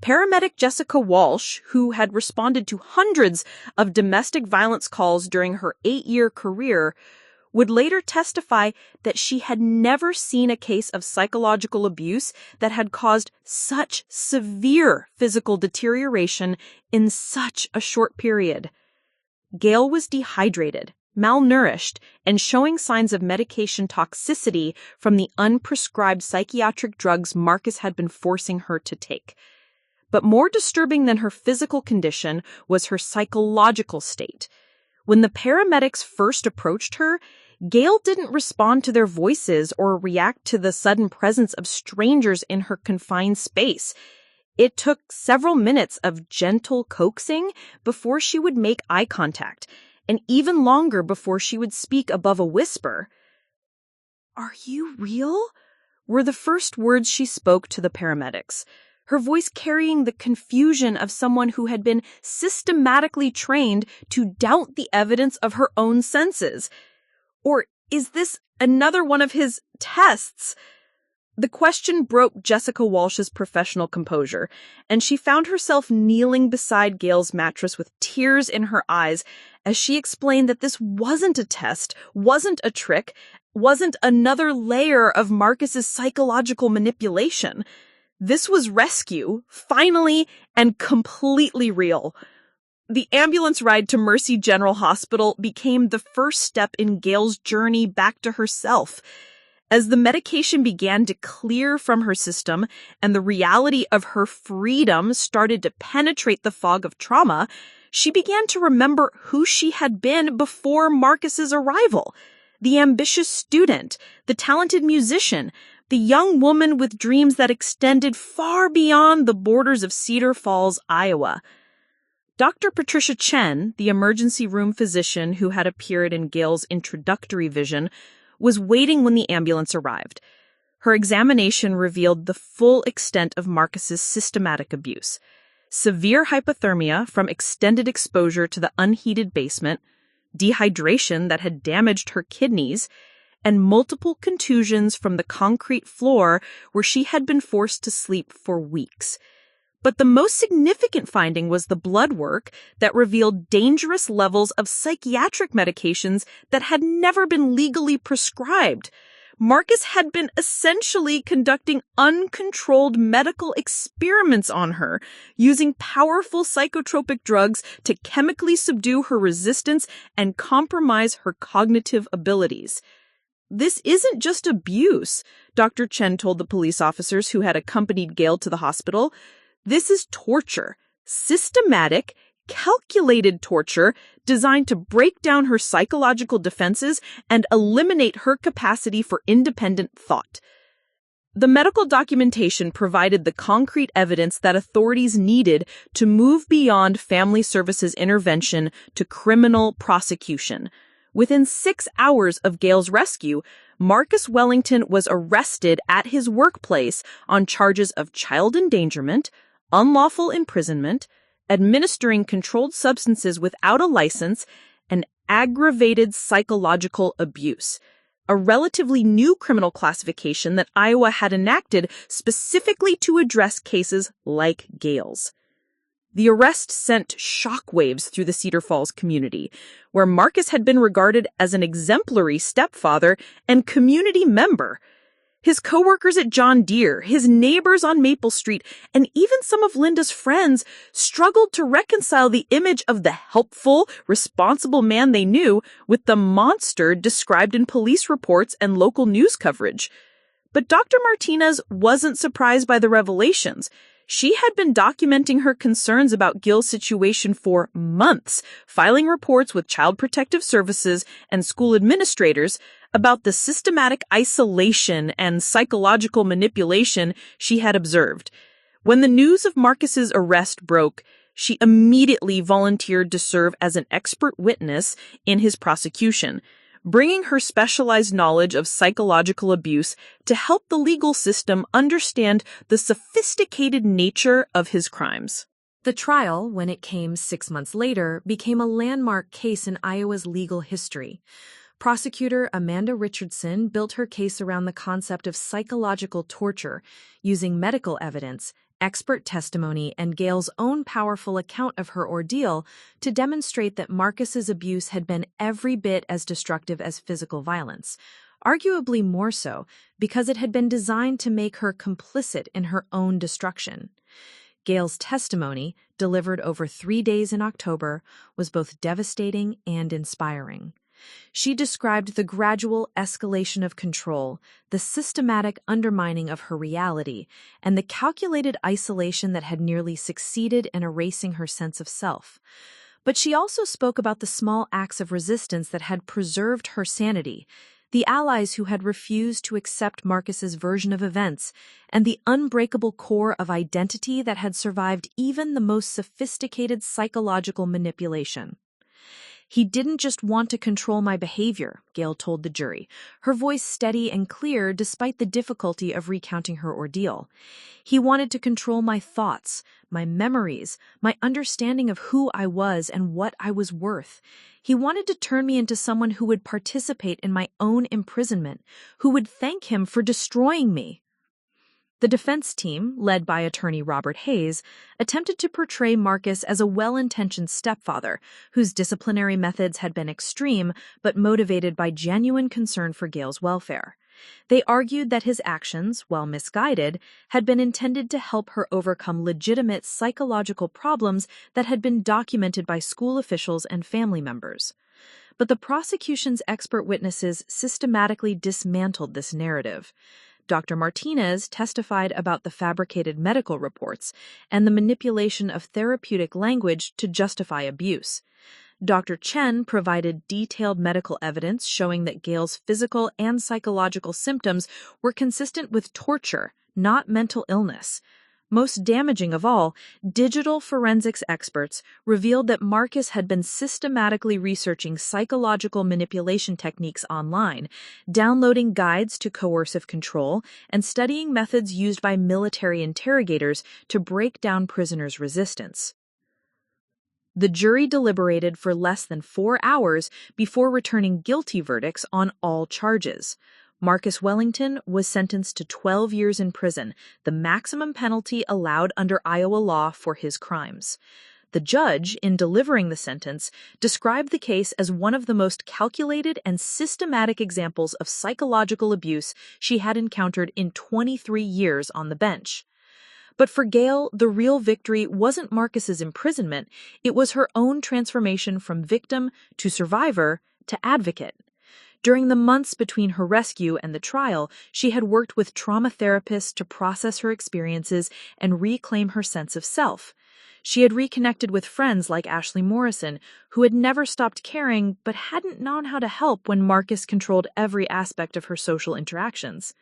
Paramedic Jessica Walsh, who had responded to hundreds of domestic violence calls during her 8-year career, would later testify that she had never seen a case of psychological abuse that had caused such severe physical deterioration in such a short period. Gail was dehydrated, malnourished, and showing signs of medication toxicity from the unprescribed psychiatric drugs Marcus had been forcing her to take. But more disturbing than her physical condition was her psychological state. When the paramedics first approached her, Gail didn't respond to their voices or react to the sudden presence of strangers in her confined space. It took several minutes of gentle coaxing before she would make eye contact, and even longer before she would speak above a whisper. "Are you real?" were the first words she spoke to the paramedics, her voice carrying the confusion of someone who had been systematically trained to doubt the evidence of her own senses. Or is this another one of his tests? The question broke Jessica Walsh's professional composure, and she found herself kneeling beside Gail's mattress with tears in her eyes as she explained that this wasn't a test, wasn't a trick, wasn't another layer of Marcus's psychological manipulation. This was rescue, finally and completely real. The ambulance ride to Mercy General Hospital became the first step in Gail's journey back to herself. As the medication began to clear from her system and the reality of her freedom started to penetrate the fog of trauma, she began to remember who she had been before Marcus's arrival. The ambitious student, the talented musician, the young woman with dreams that extended far beyond the borders of Cedar Falls, Iowa. Dr. Patricia Chen, the emergency room physician who had appeared in Gail's introductory vision, was waiting when the ambulance arrived. Her examination revealed the full extent of Marcus's systematic abuse. Severe hypothermia from extended exposure to the unheated basement, dehydration that had damaged her kidneys, and multiple contusions from the concrete floor where she had been forced to sleep for weeks. But the most significant finding was the blood work that revealed dangerous levels of psychiatric medications that had never been legally prescribed. Marcus had been essentially conducting uncontrolled medical experiments on her, using powerful psychotropic drugs to chemically subdue her resistance and compromise her cognitive abilities. "This isn't just abuse," Dr. Chen told the police officers who had accompanied Gail to the hospital. "This is torture, systematic, calculated torture designed to break down her psychological defenses and eliminate her capacity for independent thought. The medical documentation provided the concrete evidence that authorities needed to move beyond family services intervention to criminal prosecution. Within 6 hours of Gail's rescue, Marcus Wellington was arrested at his workplace on charges of child endangerment, unlawful imprisonment, administering controlled substances without a license, and aggravated psychological abuse, a relatively new criminal classification that Iowa had enacted specifically to address cases like Gail's. The arrest sent shockwaves through the Cedar Falls community, where Marcus had been regarded as an exemplary stepfather and community member. His coworkers at John Deere, his neighbors on Maple Street, and even some of Linda's friends struggled to reconcile the image of the helpful, responsible man they knew with the monster described in police reports and local news coverage. But Dr. Martinez wasn't surprised by the revelations. She had been documenting her concerns about Gil's situation for months, filing reports with Child Protective Services and school administrators about the systematic isolation and psychological manipulation she had observed. When the news of Marcus's arrest broke, she immediately volunteered to serve as an expert witness in his prosecution, bringing her specialized knowledge of psychological abuse to help the legal system understand the sophisticated nature of his crimes. The trial, when it came 6 months later, became a landmark case in Iowa's legal history. Prosecutor Amanda Richardson built her case around the concept of psychological torture, using medical evidence, expert testimony, and Gail's own powerful account of her ordeal to demonstrate that Marcus's abuse had been every bit as destructive as physical violence, arguably more so because it had been designed to make her complicit in her own destruction. Gail's testimony, delivered over 3 days in October, was both devastating and inspiring. She described the gradual escalation of control, the systematic undermining of her reality, and the calculated isolation that had nearly succeeded in erasing her sense of self. But she also spoke about the small acts of resistance that had preserved her sanity, the allies who had refused to accept Marcus's version of events, and the unbreakable core of identity that had survived even the most sophisticated psychological manipulation. "He didn't just want to control my behavior," Gail told the jury, her voice steady and clear despite the difficulty of recounting her ordeal. "He wanted to control my thoughts, my memories, my understanding of who I was and what I was worth. He wanted to turn me into someone who would participate in my own imprisonment, who would thank him for destroying me." The defense team, led by attorney Robert Hayes, attempted to portray Marcus as a well-intentioned stepfather whose disciplinary methods had been extreme but motivated by genuine concern for Gail's welfare. They argued that his actions, while misguided, had been intended to help her overcome legitimate psychological problems that had been documented by school officials and family members. But the prosecution's expert witnesses systematically dismantled this narrative. Dr. Martinez testified about the fabricated medical reports and the manipulation of therapeutic language to justify abuse. Dr. Chen provided detailed medical evidence showing that Gail's physical and psychological symptoms were consistent with torture, not mental illness. Most damaging of all, digital forensics experts revealed that Marcus had been systematically researching psychological manipulation techniques online, downloading guides to coercive control, and studying methods used by military interrogators to break down prisoners' resistance. The jury deliberated for less than 4 hours before returning guilty verdicts on all charges. Marcus Wellington was sentenced to 12 years in prison, the maximum penalty allowed under Iowa law for his crimes. The judge, in delivering the sentence, described the case as one of the most calculated and systematic examples of psychological abuse she had encountered in 23 years on the bench. But for Gail, the real victory wasn't Marcus's imprisonment, it was her own transformation from victim to survivor to advocate. During the months between her rescue and the trial, she had worked with trauma therapists to process her experiences and reclaim her sense of self. She had reconnected with friends like Ashley Morrison, who had never stopped caring but hadn't known how to help when Marcus controlled every aspect of her social interactions.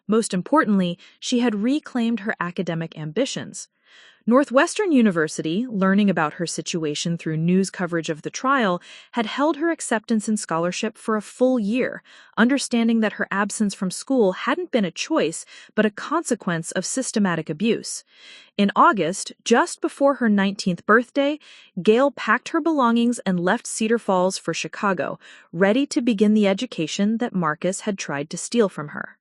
Most importantly, she had reclaimed her academic ambitions. Northwestern University, learning about her situation through news coverage of the trial, had held her acceptance and scholarship for a full year, understanding that her absence from school hadn't been a choice, but a consequence of systematic abuse. In August, just before her 19th birthday, Gail packed her belongings and left Cedar Falls for Chicago, ready to begin the education that Marcus had tried to steal from her.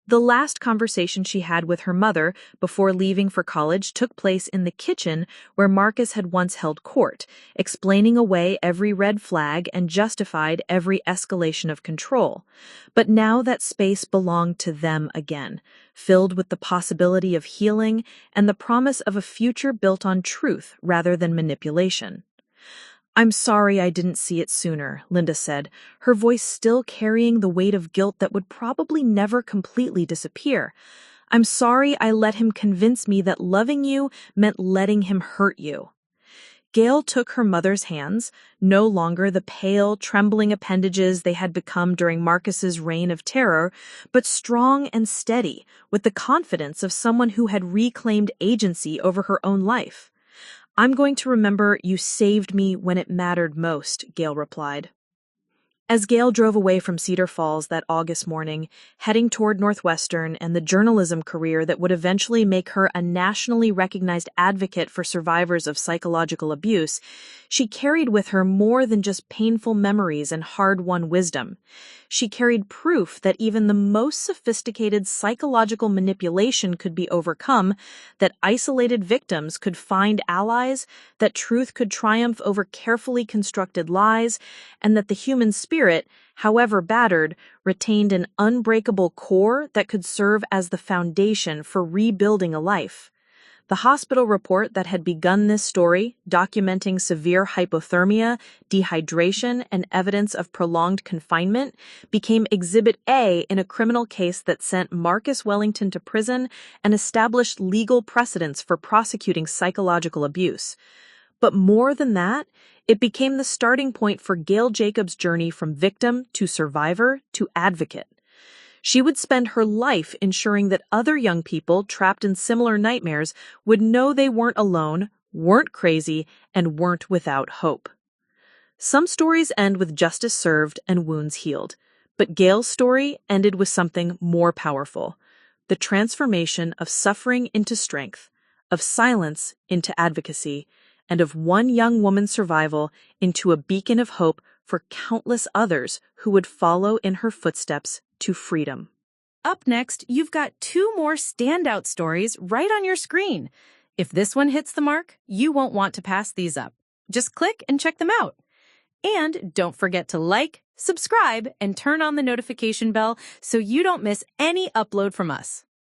The last conversation she had with her mother before leaving for college took place in the kitchen where Marcus had once held court, explaining away every red flag and justified every escalation of control. But now that space belonged to them again, filled with the possibility of healing and the promise of a future built on truth rather than manipulation. "I'm sorry I didn't see it sooner," Linda said, her voice still carrying the weight of guilt that would probably never completely disappear. "I'm sorry I let him convince me that loving you meant letting him hurt you." Gail took her mother's hands, no longer the pale, trembling appendages they had become during Marcus's reign of terror, but strong and steady, with the confidence of someone who had reclaimed agency over her own life. "I'm going to remember you saved me when it mattered most," Gail replied. As Gail drove away from Cedar Falls that August morning, heading toward Northwestern and the journalism career that would eventually make her a nationally recognized advocate for survivors of psychological abuse, she carried with her more than just painful memories and hard-won wisdom. She carried proof that even the most sophisticated psychological manipulation could be overcome, that isolated victims could find allies, that truth could triumph over carefully constructed lies, and that the human spirit, however battered, retained an unbreakable core that could serve as the foundation for rebuilding a life. The hospital report that had begun this story, documenting severe hypothermia, dehydration, and evidence of prolonged confinement, became Exhibit A in a criminal case that sent Marcus Wellington to prison and established legal precedents for prosecuting psychological abuse. But more than that, it became the starting point for Gail Jacobs' journey from victim to survivor to advocate. She would spend her life ensuring that other young people trapped in similar nightmares would know they weren't alone, weren't crazy, and weren't without hope. Some stories end with justice served and wounds healed, but Gail's story ended with something more powerful: the transformation of suffering into strength, of silence into advocacy, and of one young woman's survival into a beacon of hope for countless others who would follow in her footsteps to freedom. Up next, you've got 2 more standout stories right on your screen. If this one hits the mark, you won't want to pass these up. Just click and check them out. And don't forget to like, subscribe, and turn on the notification bell so you don't miss any upload from us.